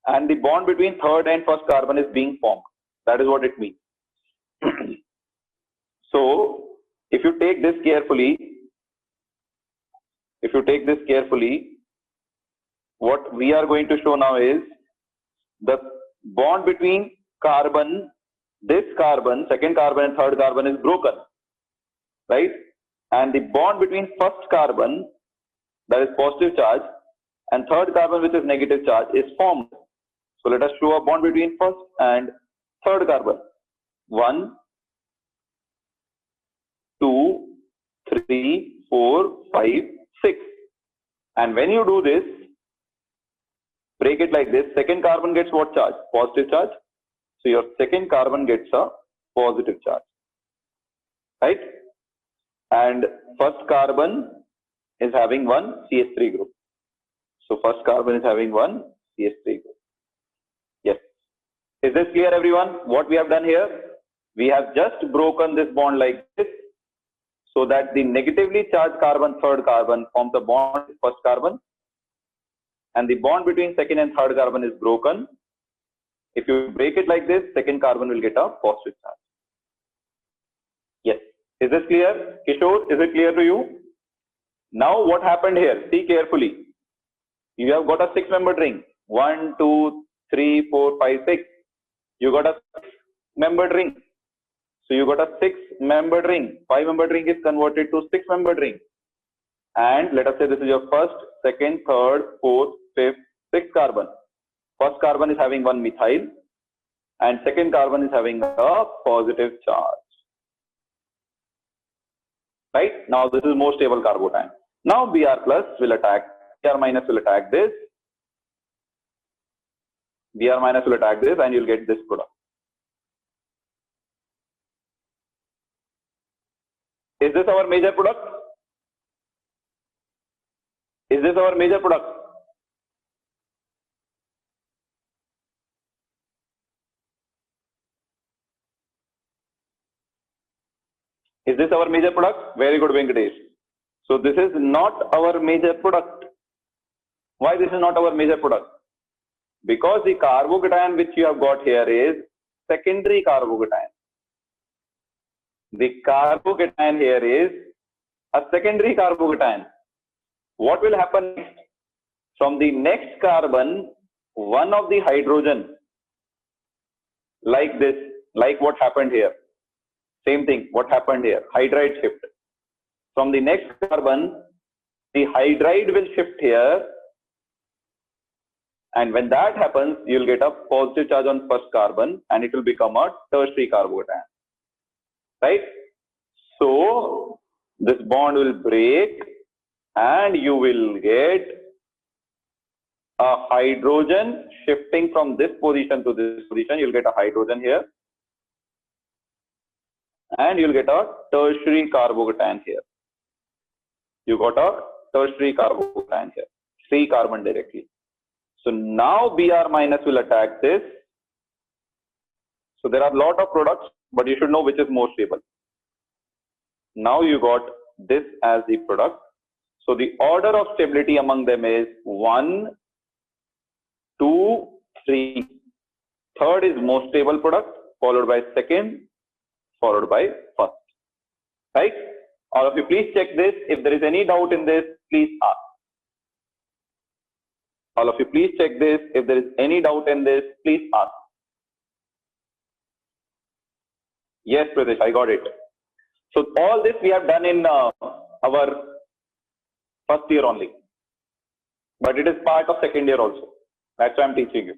and the bond between third and first carbon is being formed. That is what it means. So if you take this carefully, what we are going to show now is the bond between carbon, this carbon, second carbon and third carbon is broken, right? And the bond between first carbon, that is positive charge, and third carbon, which is negative charge, is formed. So let us show a bond between first and third carbon. 1, 2, 3, 4, 5, 6. And when you do this, break it like this, second carbon gets what charge? Positive charge. So your second carbon gets a positive charge, right? and first carbon is having one CH3 group. So first carbon is having one CH3 group. Yes. Is this clear, everyone? What we have done here? We have just broken this bond like this, so that the negatively charged carbon, third carbon, forms a bond with first carbon, and the bond between second and third carbon is broken. If you break it like this, second carbon will get a positive charge. Yes. Is this clear? Kishore, is it clear to you? Now what happened here? See carefully. You have got a 6-membered ring. 1, 2, 3, 4, 5, 6. You got a 6-membered ring. So you got a 6-membered ring. 5-membered ring is converted to 6-membered ring. And let us say this is your first, second, third, fourth, fifth, sixth carbon. First carbon is having one methyl, and second carbon is having a positive charge. Right? Now this is more stable carbocation. Now Br plus will attack, Br minus will attack this. Br minus will attack this, and you'll get this product. Is this our major product? Is this our major product? Is this our major product? Very good, Venkatesh. So this is not our major product. Why this is not our major product? Because the carbocation which you have got here is secondary carbocation. The carbocation here is a secondary carbocation. What will happen next? From the next carbon, one of the hydrogen, like this, like what happened here. Same thing, what happened here? Hydride shift. From the next carbon, the hydride will shift here. And when that happens, you'll get a positive charge on first carbon, and it will become a tertiary carbocation. Right? So this bond will break, and you will get a hydrogen shifting from this position to this position. You'll get a hydrogen here, and you'll get a tertiary carbocation here. You got a tertiary carbocation here, 3 carbon directly. So now Br minus will attack this. So there are a lot of products, but you should know which is more stable. Now you got this as the product. So the order of stability among them is 1, 2, 3. Third is most stable product, followed by second, followed by first. Right? All of you, please check this. If there is any doubt in this, please ask. All of you, please check this. If there is any doubt in this, please ask. Yes, Pradesh, I got it. So all this we have done in our first year only. But it is part of second year also. That's why I'm teaching you.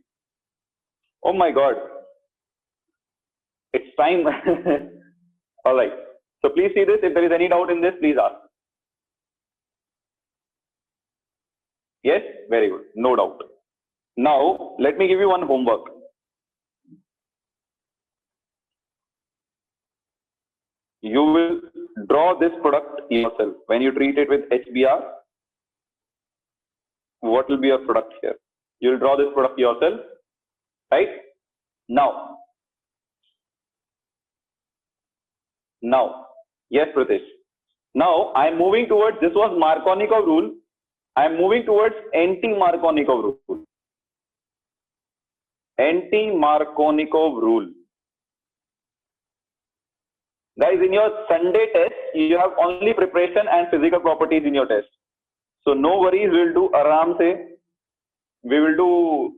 Oh my God. It's time. All right. So please see this. If there is any doubt in this, please ask. Yes? Very good. No doubt. Now, let me give you one homework. You will draw this product yourself. When you treat it with HBr, what will be your product here? You will draw this product yourself, right? Now, yes, Pritesh. Now, I am moving towards, this was Markovnikov rule. I am moving towards anti-Markovnikov rule. Anti-Markovnikov rule. Guys, in your Sunday test, you have only preparation and physical properties in your test. So no worries, we will do aram se. We will do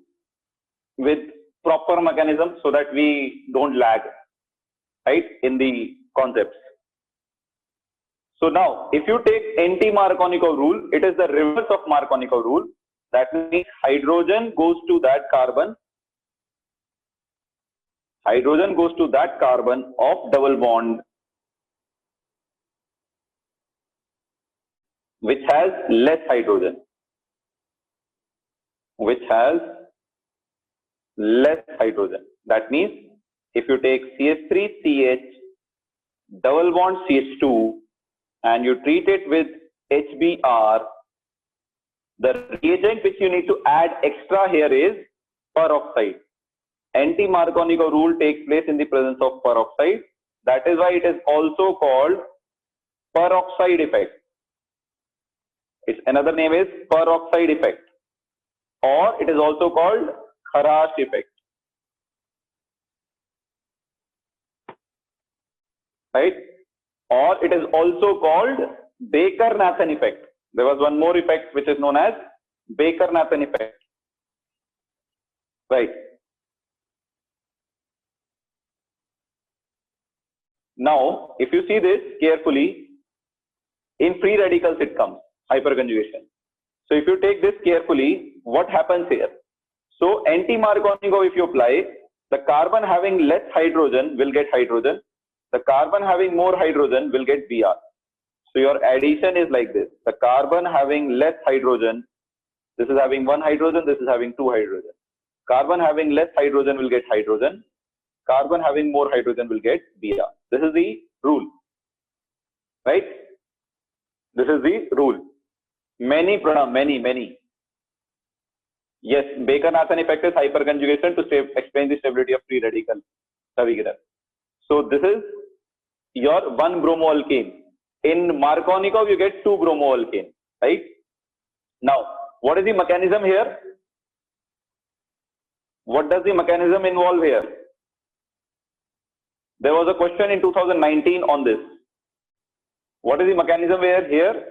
with proper mechanism so that we don't lag, right, in the concepts. So now, if you take anti-Markovnikov rule, it is the reverse of Markovnikov rule. That means hydrogen goes to that carbon. Hydrogen goes to that carbon of double bond which has less hydrogen. Which has less hydrogen. That means if you take CH3, CH, double bond CH2, and you treat it with HBr, the reagent which you need to add extra here is peroxide. Anti-Markovnikov rule takes place in the presence of peroxide. That is why it is also called peroxide effect. Its another name is peroxide effect, or it is also called Kharash effect. Right? Or it is also called Baker-Nathan effect. There was one more effect which is known as Baker-Nathan effect. Right. Now, if you see this carefully, in free radicals it comes, hyperconjugation. So if you take this carefully, what happens here? So anti-Markovnikov, if you apply, the carbon having less hydrogen will get hydrogen. The carbon having more hydrogen will get Br. So your addition is like this. The carbon having less hydrogen, this is having one hydrogen, this is having two hydrogen. Carbon having less hydrogen will get hydrogen. Carbon having more hydrogen will get Br. This is the rule. Right? This is the rule. Many. Yes, Baker-Nathan effect is hyperconjugation to explain the stability of free radical. So this is your 1 bromoalkane. In Markovnikov, you get 2 bromoalkane, right? Now, what is the mechanism here? What does the mechanism involve here? There was a question in 2019 on this. What is the mechanism here?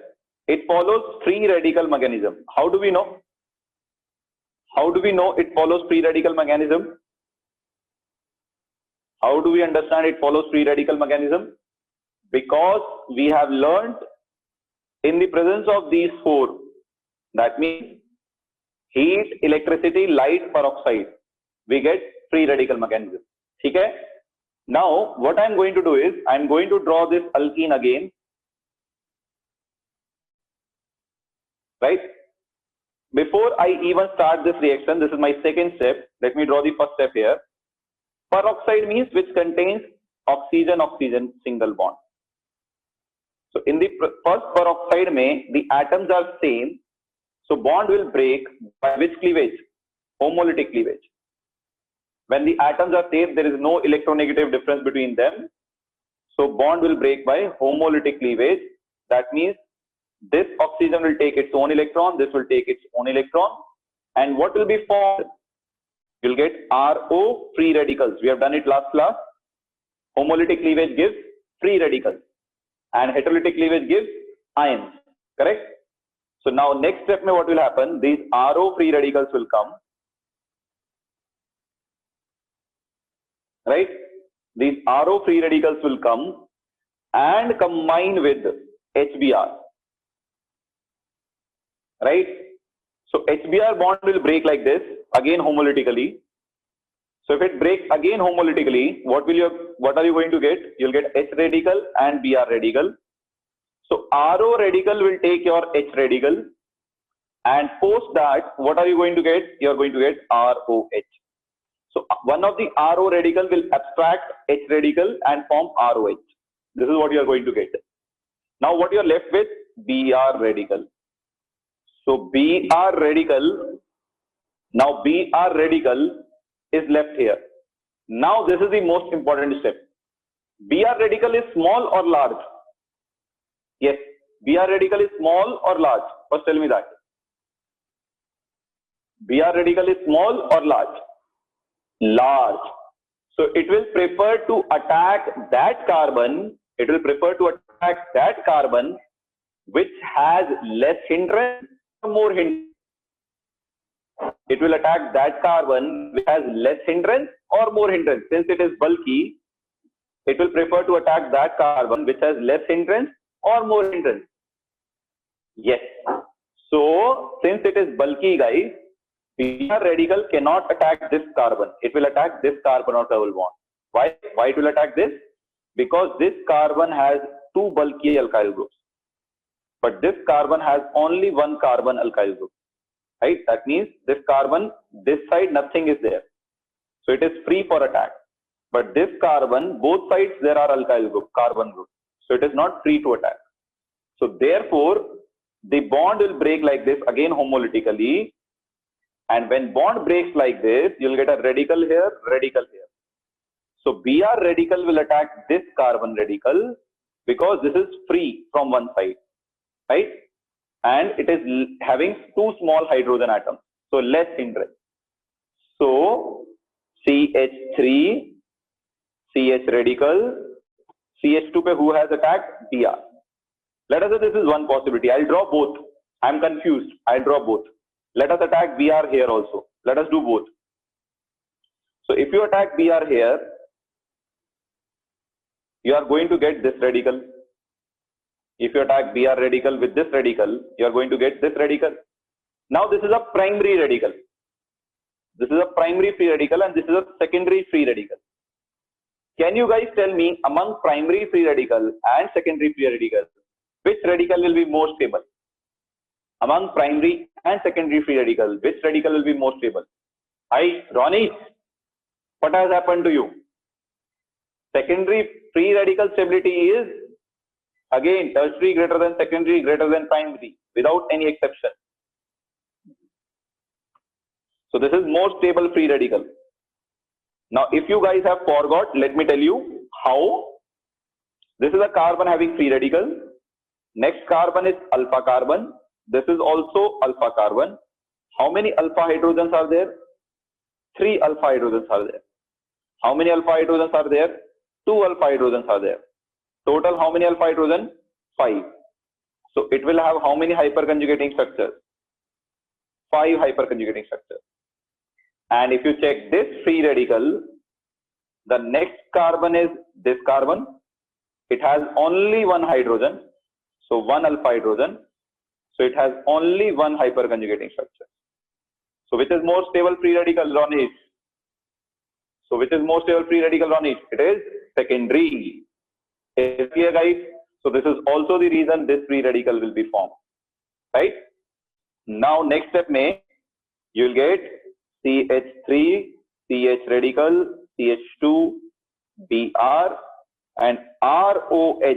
It follows free radical mechanism. How do we know? How do we know it follows free radical mechanism? How do we understand it follows free radical mechanism? Because we have learned in the presence of these four, that means heat, electricity, light, peroxide, we get free radical mechanism. Okay? Now, what I'm going to do is, I'm going to draw this alkene again. Right? Before I even start this reaction, this is my second step. Let me draw the first step here. Peroxide means which contains oxygen-oxygen single bond. So in the first peroxide the atoms are same. So bond will break by which cleavage? Homolytic cleavage. When the atoms are same, there is no electronegative difference between them. So bond will break by homolytic cleavage. That means this oxygen will take its own electron, this will take its own electron. And what will be formed? You'll get RO free radicals. We have done it last class. Homolytic cleavage gives free radicals and heterolytic cleavage gives ions. Correct? So now next step what will happen? These RO free radicals will come. Right? These RO free radicals will come and combine with HBr. Right? So HBr bond will break like this, again homolytically. So if it breaks again homolytically, what are you going to get? You'll get H radical and Br radical. So RO radical will take your H radical, and post that, what are you going to get? You're going to get ROH. So one of the RO radical will abstract H radical and form ROH. This is what you are going to get. Now what you are left with? Br radical. So Br radical, now Br radical is left here. Now this is the most important step. Br radical is small or large? Yes, Br radical is small or large? First tell me that. Br radical is small or large? Large. So it will prefer to attack that carbon, which has less hindrance or more hindrance. It will attack that carbon which has less hindrance or more hindrance. Since it is bulky, it will prefer to attack that carbon which has less hindrance or more hindrance. Yes. So since it is bulky, guys, Br radical cannot attack this carbon. It will attack this carbon or double bond. Why? Why it will attack this? Because this carbon has two bulky alkyl groups. But this carbon has only one carbon alkyl group. Right? That means this carbon, this side, nothing is there. So it is free for attack. But this carbon, both sides there are alkyl group, carbon group. So it is not free to attack. So therefore, the bond will break like this again homolytically. And when bond breaks like this, you'll get a radical here, radical here. So Br radical will attack this carbon radical because this is free from one side, right? And it is having two small hydrogen atoms, so less hindrance. So CH3, CH radical, CH2 pe who has attacked? Br. Let us say this is one possibility. I'll draw both. I'm confused. I'll draw both. Let us attack Br here also. Let us do both. So if you attack Br here, you are going to get this radical. If you attack Br radical with this radical, you are going to get this radical. Now this is a primary radical. This is a primary free radical and this is a secondary free radical. Can you guys tell me among primary free radical and secondary free radical, which radical will be more stable? Among primary and secondary free radical, which radical will be more stable? Hi, Ronnie, what has happened to you? Secondary free radical stability is again tertiary greater than secondary greater than primary without any exception. So this is more stable free radical. Now if you guys have forgot, let me tell you how. This is a carbon having free radical. Next carbon is alpha carbon. This is also alpha carbon. How many alpha hydrogens are there? 3 alpha hydrogens are there. How many alpha hydrogens are there? 2 alpha hydrogens are there. Total how many alpha hydrogen? 5. So it will have how many hyperconjugating structures? 5 hyperconjugating structures. And if you check this free radical, the next carbon is this carbon. It has only 1 hydrogen. So 1 alpha hydrogen. So it has only 1 hyperconjugating structure. So which is more stable free radical, Ronish? So which is more stable free radical, Ronish? It is secondary. Is clear, guys? So this is also the reason this free radical will be formed, right? Now next step may you will get CH3, CH radical, CH2, Br and ROH,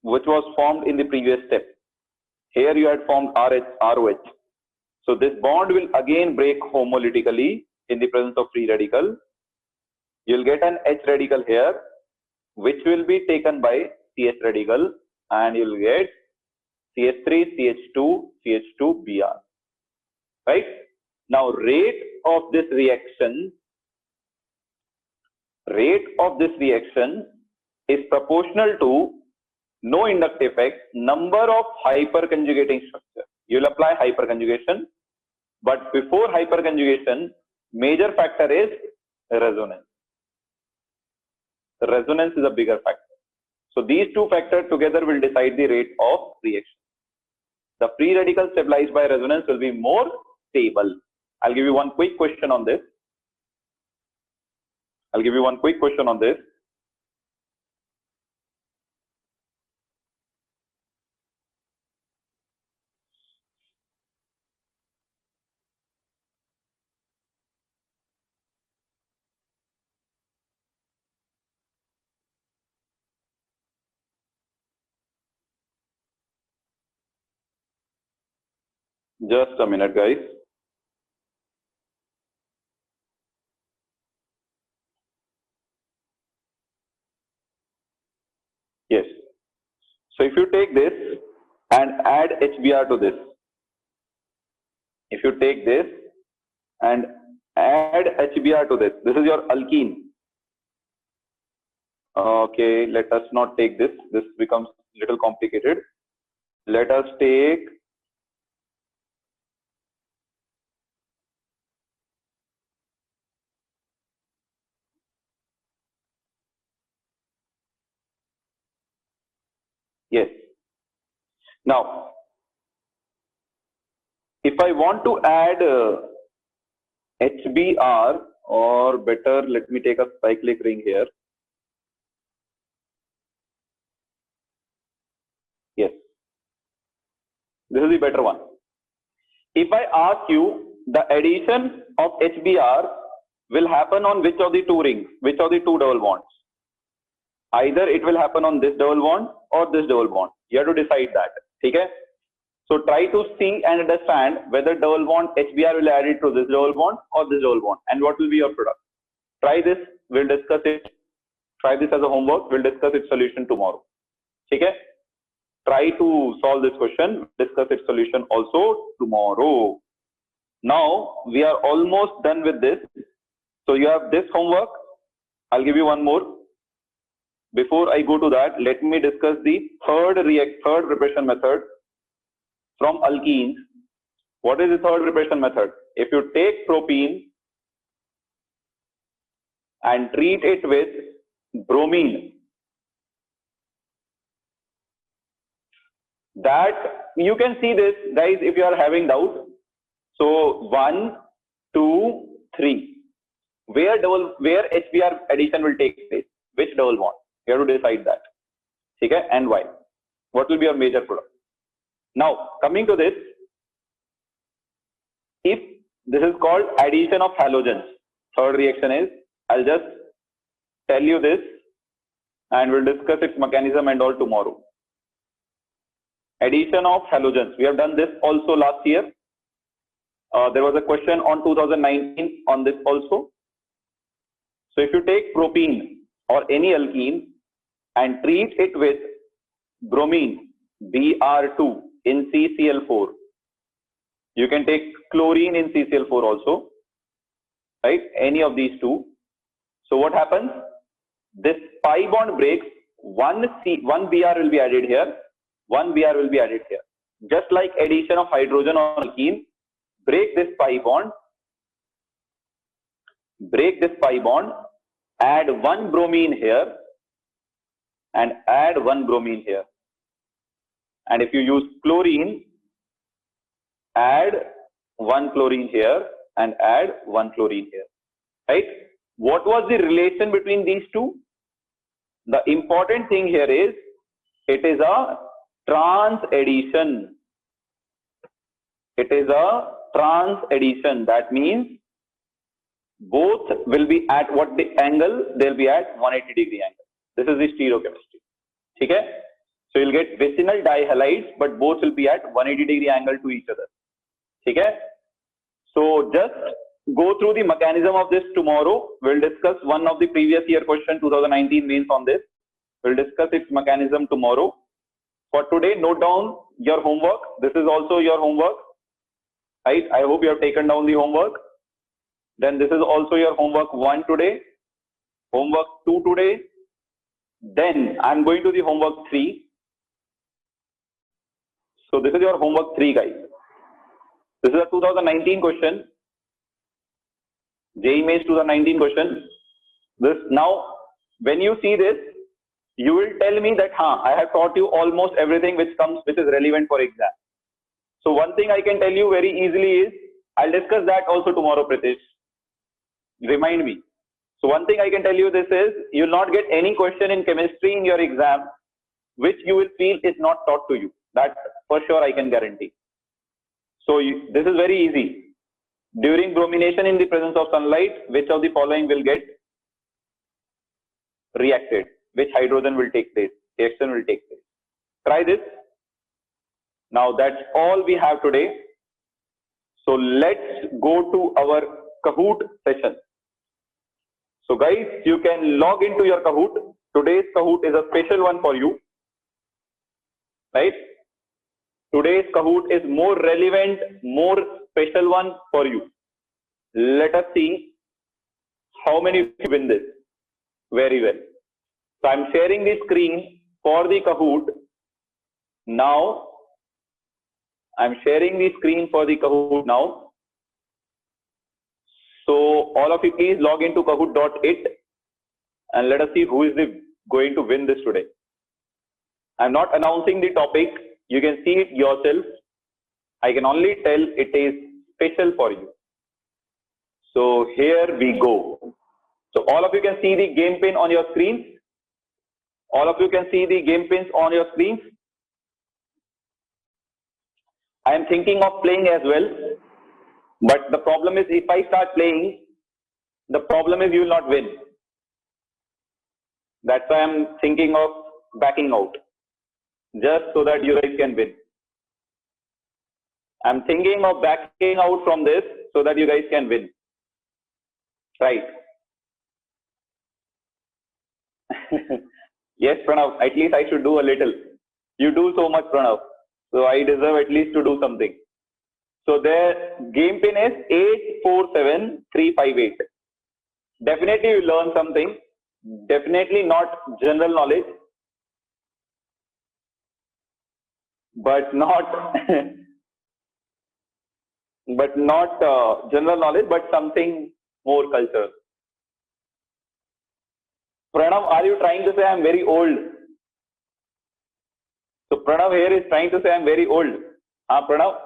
which was formed in the previous step. Here you had formed ROH. So this bond will again break homolytically in the presence of free radical. You'll get an H radical here, which will be taken by CH radical, and you'll get CH3, CH2, CH2, Br. Right? Now rate of this reaction is proportional to no inductive effect, number of hyperconjugating structure. You will apply hyperconjugation, but before hyperconjugation, major factor is resonance. Resonance is a bigger factor. So these two factors together will decide the rate of reaction. The free radical stabilized by resonance will be more stable. I'll give you one quick question on this. Just a minute, guys. Yes. So if you take this and add HBr to this, this is your alkene. Okay, let us not take this. This becomes a little complicated. Let us take yes. Now, if I want to add HBr, or better, let me take a cyclic ring here. Yes, this is the better one. If I ask you, the addition of HBr will happen on which of the two rings, which of the two double bonds? Either it will happen on this double bond or this double bond. You have to decide that. Okay? So try to see and understand whether double bond HBr will add it to this double bond or this double bond, and what will be your product. Try this. We'll discuss it. Try this as a homework. We'll discuss its solution tomorrow. Okay? Try to solve this question. Discuss its solution also tomorrow. Now we are almost done with this. So you have this homework. I'll give you one more. Before I go to that, let me discuss the third preparation method from alkenes. What is the third preparation method? If you take propene and treat it with bromine, that you can see this, guys, if you are having doubt. So 1, 2, 3. Where HBr addition will take place? Which double bond? You have to decide that. Okay? And why? What will be your major product? Now, coming to this, if this is called addition of halogens, third reaction is, I'll just tell you this and we'll discuss its mechanism and all tomorrow. Addition of halogens. We have done this also last year. There was a question on 2019 on this also. So if you take propene or any alkene and treat it with bromine, Br2 in CCl4, you can take chlorine in CCl4 also, right? Any of these two. So what happens? This pi bond breaks, one Br will be added here, one Br will be added here. Just like addition of hydrogen or alkene, break this pi bond, add one bromine here and add one bromine here. And if you use chlorine, add one chlorine here and add one chlorine here, right? What was the relation between these two? The important thing here is it is a trans addition. It is a trans addition. That means both will be at what the angle? They'll be at 180 degree angle. This is the stereochemistry. Okay? So you'll get vicinal dihalides, but both will be at 180 degree angle to each other. Okay? So just go through the mechanism of this tomorrow. We'll discuss one of the previous year question, 2019 mains on this. We'll discuss its mechanism tomorrow. For today, note down your homework. This is also your homework. Right? I hope you have taken down the homework. Then this is also your homework 1 today, homework 2 today. Then I'm going to the homework 3. So this is your homework 3, guys. This is a 2019 question. JEE Mains 2019 question. This now, when you see this, you will tell me that I have taught you almost everything which is relevant for exam. So one thing I can tell you very easily is, I'll discuss that also tomorrow, Pritesh. Remind me. So one thing I can tell you this is, you will not get any question in chemistry in your exam which you will feel is not taught to you. That for sure I can guarantee. So this is very easy. During bromination in the presence of sunlight, which of the following will get reacted? Which hydrogen will take place? Reaction will take place. Try this. Now that's all we have today. So let's go to our Kahoot session. So guys, you can log into your Kahoot. Today's Kahoot is a special one for you. Right? Today's Kahoot is more relevant, more special one for you. Let us see how many win this. Very well. So I'm sharing the screen for the Kahoot. Now, I'm sharing the screen for the Kahoot now. So all of you please log into kahoot.it and let us see who is going to win this today. I'm not announcing the topic. You can see it yourself. I can only tell it is special for you. So here we go. So all of you can see the game pin on your screens. All of you can see the game pins on your screens. I am thinking of playing as well. But the problem is, if I start playing, the problem is you will not win. That's why I'm thinking of backing out, just so that you guys can win. I'm thinking of backing out from this so that you guys can win. Right. Yes, Pranav, at least I should do a little. You do so much, Pranav. So I deserve at least to do something. So their game pin is 847358. Definitely you learn something. Definitely not general knowledge. But not but not general knowledge, but something more culture. Pranav, are you trying to say I'm very old? So Pranav here is trying to say I'm very old. Pranav?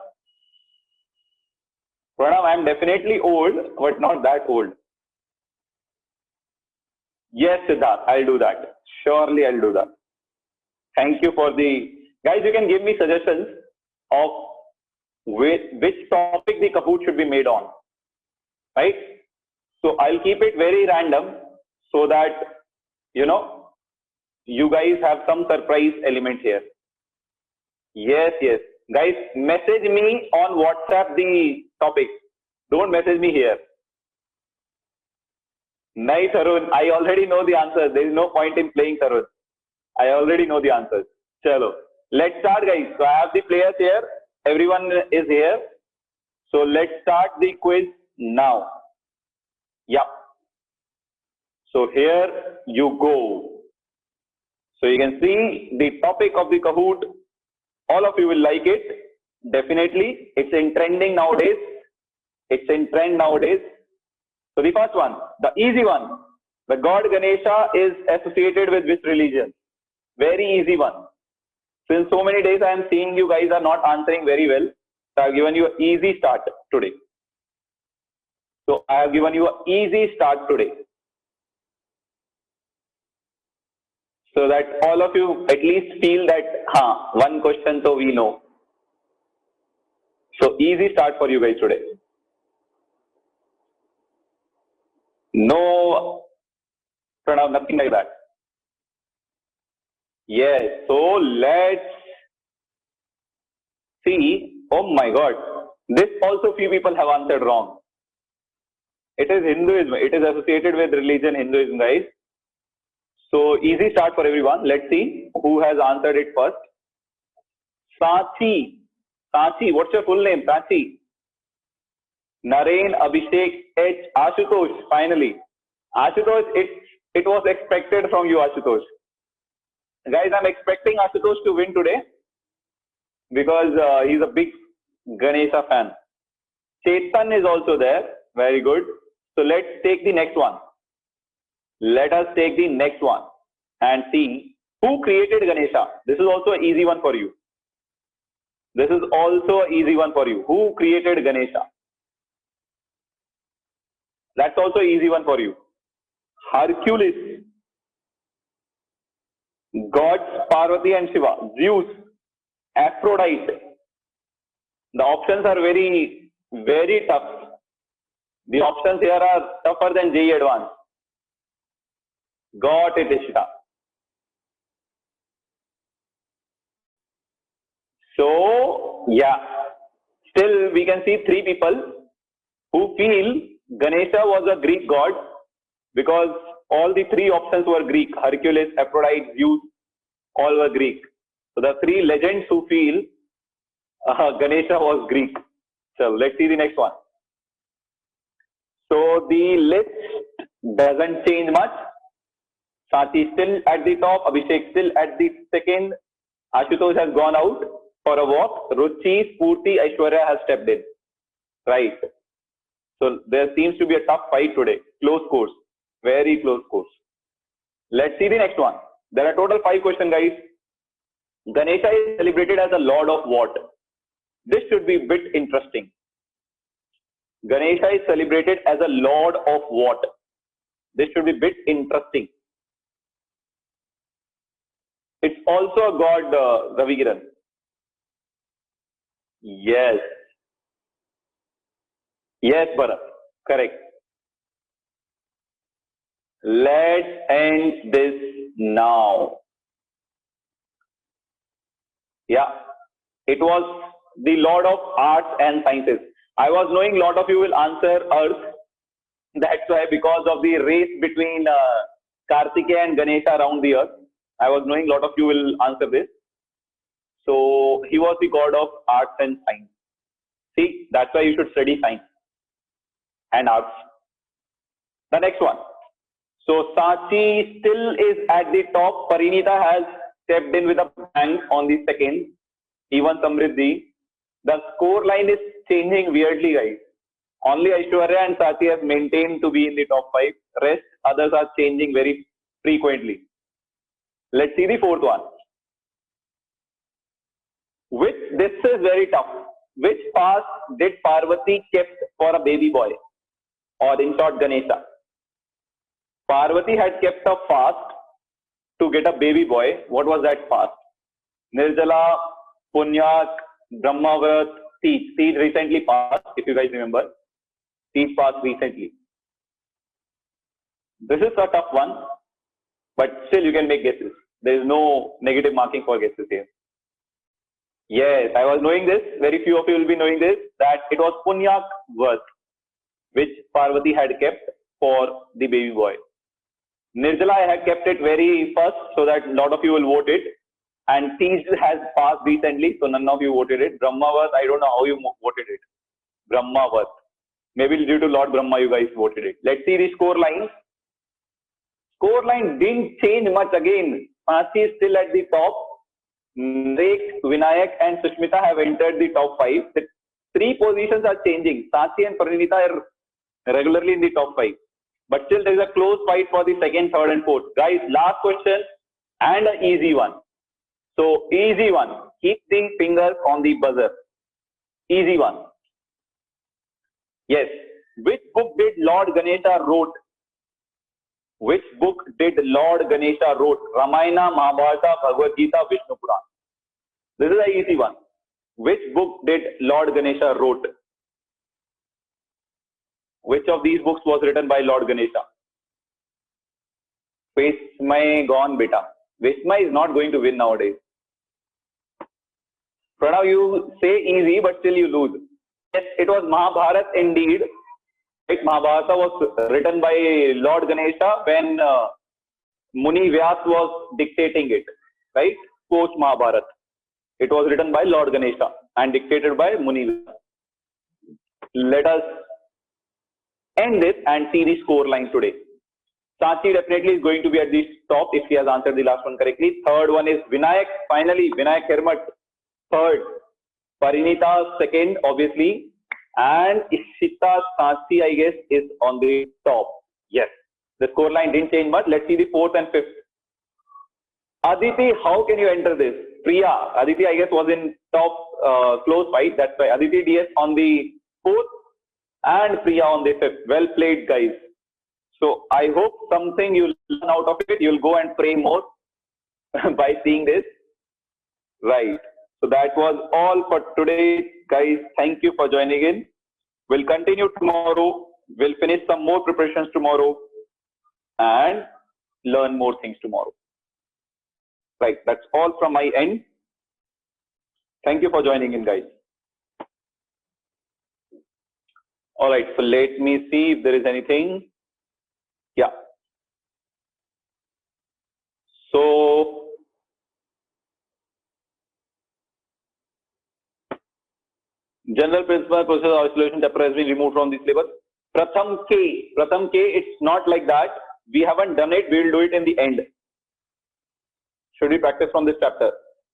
Pranav, I'm definitely old, but not that old. Yes, Siddharth, I'll do that. Surely I'll do that. Thank you for the... Guys, you can give me suggestions of which topic the Kahoot should be made on. Right? So I'll keep it very random so that, you guys have some surprise element here. Yes. Guys, message me on WhatsApp the topic. Don't message me here. Nice, Arun. I already know the answer. There is no point in playing, Arun. I already know the answers. Chalo. Let's start, guys. So I have the players here. Everyone is here. So let's start the quiz now. Yeah. So here you go. So you can see the topic of the Kahoot. All of you will like it. Definitely. It's in trending nowadays. It's in trend nowadays. So the first one, the easy one. The god Ganesha is associated with which religion? Very easy one. Since so many days I am seeing you guys are not answering very well. So I have given you an easy start today. So I have given you an easy start today. So that all of you at least feel that, one question so we know. So easy start for you guys today. No, Pranav, nothing like that. Yes, so let's see. Oh my God, this also few people have answered wrong. It is Hinduism. It is associated with religion Hinduism, guys. So easy start for everyone. Let's see who has answered it first. Sachi. Sachi, what's your full name? Sachi. Naren, Abhishek, H. Ashutosh, finally. Ashutosh, it was expected from you, Ashutosh. Guys, I'm expecting Ashutosh to win today because he's a big Ganesha fan. Chetan is also there. Very good. So let's take the next one. Let us take the next one and see who created Ganesha. This is also an easy one for you. This is also an easy one for you. Who created Ganesha? That's also an easy one for you. Hercules. Gods Parvati and Shiva. Zeus. Aphrodite. The options are very, very tough. The options here are tougher than JEE Advanced. Got it, Ishita. So, yeah. Still, we can see three people who feel Ganesha was a Greek god because all the three options were Greek. Hercules, Aphrodite, Zeus, all were Greek. So the three legends who feel Ganesha was Greek. So let's see the next one. So the list doesn't change much. Sachi still at the top, Abhishek still at the second, Ashutosh has gone out for a walk, Ruchi, Spurti, Aishwarya has stepped in. Right. So there seems to be a tough fight today. Close course. Very close course. Let's see the next one. There are total 5 questions, guys. Ganesha is celebrated as a lord of what? This should be a bit interesting. Ganesha is celebrated as a lord of what? This should be a bit interesting. It's also a god, Ravikiran. Yes. Yes, Bharat. Correct. Let's end this now. Yeah, it was the Lord of Arts and Sciences. I was knowing a lot of you will answer Earth. That's why, because of the race between Kartikeya and Ganesha around the Earth, I was knowing a lot of you will answer this. So he was the god of arts and science. See, that's why you should study science and arts. The next one. So Sachi still is at the top. Parinita has stepped in with a bang on the second. Even Samriddhi. The score line is changing weirdly, guys. Only Aishwarya and Sachi have maintained to be in the top 5. Rest others are changing very frequently. Let's see the fourth one. This is very tough. Which fast did Parvati kept for a baby boy? Or in short, Ganesha. Parvati had kept a fast to get a baby boy. What was that fast? Nirjala, Punyak, Brahmavrat, Teej. Teej recently passed, if you guys remember. Teej passed recently. This is a tough one, but still you can make guesses. There is no negative marking for guesses here. Yes, I was knowing this. Very few of you will be knowing this, that it was Punyak Vrat, which Parvati had kept for the baby boy. Nirjala, I had kept it very first so that a lot of you will vote it. And Teej has passed recently, so none of you voted it. Brahmavat, I don't know how you voted it. Brahmavat. Maybe due to Lord Brahma, you guys voted it. Let's see the score lines. Score line didn't change much again. Sachi is still at the top. Naresh, Vinayak and Sushmita have entered the top 5. The 3 positions are changing. Sachi and Parinita are regularly in the top 5. But still there is a close fight for the 2nd, 3rd and 4th. Guys, last question and an easy one. So easy one. Keep the fingers on the buzzer. Easy one. Yes. Which book did Lord Ganesha wrote? Which book did Lord Ganesha wrote? Ramayana, Mahabharata, Bhagavad Gita, Vishnu Puran. This is an easy one. Which book did Lord Ganesha wrote? Which of these books was written by Lord Ganesha? Vismay gone, beta. Vismay is not going to win nowadays. Pranav, you say easy, but still you lose. Yes, it was Mahabharata indeed. Right? Mahabharata was written by Lord Ganesha when Muni Vyas was dictating it. Right? Post Mahabharata. It was written by Lord Ganesha and dictated by Muni Vyas. Let us end this and see the score line today. Sachi definitely is going to be at the top if he has answered the last one correctly. Third one is Vinayak. Finally, Vinayak Hermat. Third. Parinita second, obviously. And Ishita Sachi, I guess, is on the top. Yes. The score line didn't change much. Let's see the 4th and 5th. Aditi, how can you enter this? Priya. Aditi, I guess, was in top close fight. That's why Aditi DS on the 4th and Priya on the 5th. Well played, guys. So I hope something you'll learn out of it. You'll go and pray more by seeing this. Right. So that was all for today, guys. Thank you for joining in. We'll continue tomorrow. We'll finish some more preparations tomorrow and learn more things tomorrow. Right. That's all from my end. Thank you for joining in, guys. All right. So let me see if there is anything. Yeah. So general principle process of isolation chapter has been removed from the syllabus. Pratham K, it's not like that. We haven't done it. We will do it in the end. Should we practice from this chapter?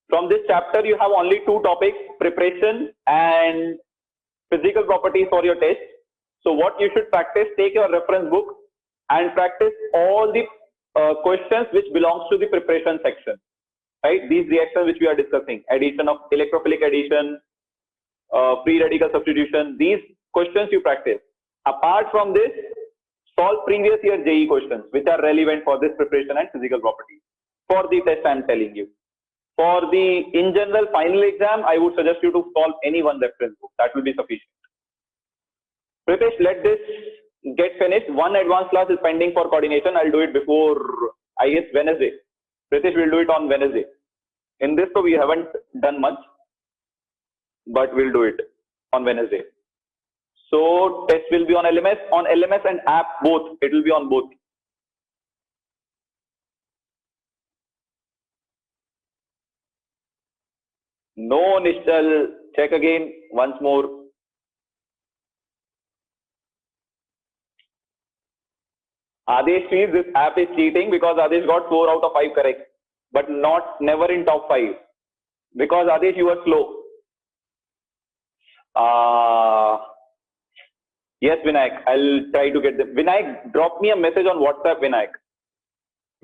From this chapter, you have only 2 topics: preparation and physical properties for your test. So what you should practice, take your reference book and practice all the questions which belongs to the preparation section. Right? These reactions which we are discussing, addition of electrophilic addition, free radical substitution, these questions you practice. Apart from this, solve previous year JEE questions which are relevant for this preparation and physical properties. For the test, I am telling you. For the in general final exam, I would suggest you to solve any one reference book. That will be sufficient. Pritesh, let this get finished. One advanced class is pending for coordination. I'll do it before, I guess, Wednesday. Pritesh will do it on Wednesday. In this, so we haven't done much, but we'll do it on Wednesday. So test will be on LMS and app both. It will be on both. No, Nishal. Check again once more. Adesh feels this app is cheating because Adesh got 4 out of 5 correct, but never in top 5. Because Adesh, you were slow. Yes, Vinayak, I'll try to get them. Vinayak, drop me a message on WhatsApp, Vinayak.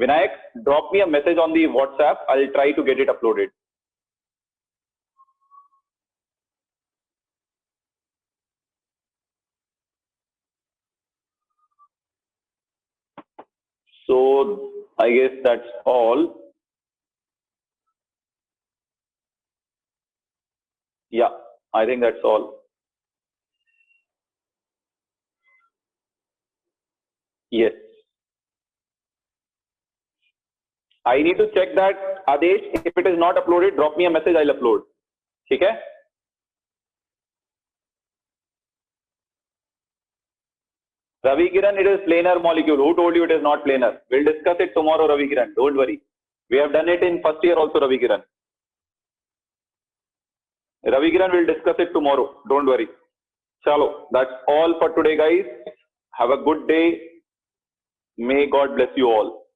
Vinayak, drop me a message on the WhatsApp. I'll try to get it uploaded. So I guess that's all. Yeah, I think that's all. Yes. I need to check that, Adesh. If it is not uploaded, drop me a message. I'll upload. Okay? Ravi Kiran, it is planar molecule. Who told you it is not planar? We'll discuss it tomorrow, Ravi Kiran. Don't worry. We have done it in first year also, Ravi Kiran. Ravi Kiran will discuss it tomorrow. Don't worry. Chalo, that's all for today, guys. Have a good day. May God bless you all.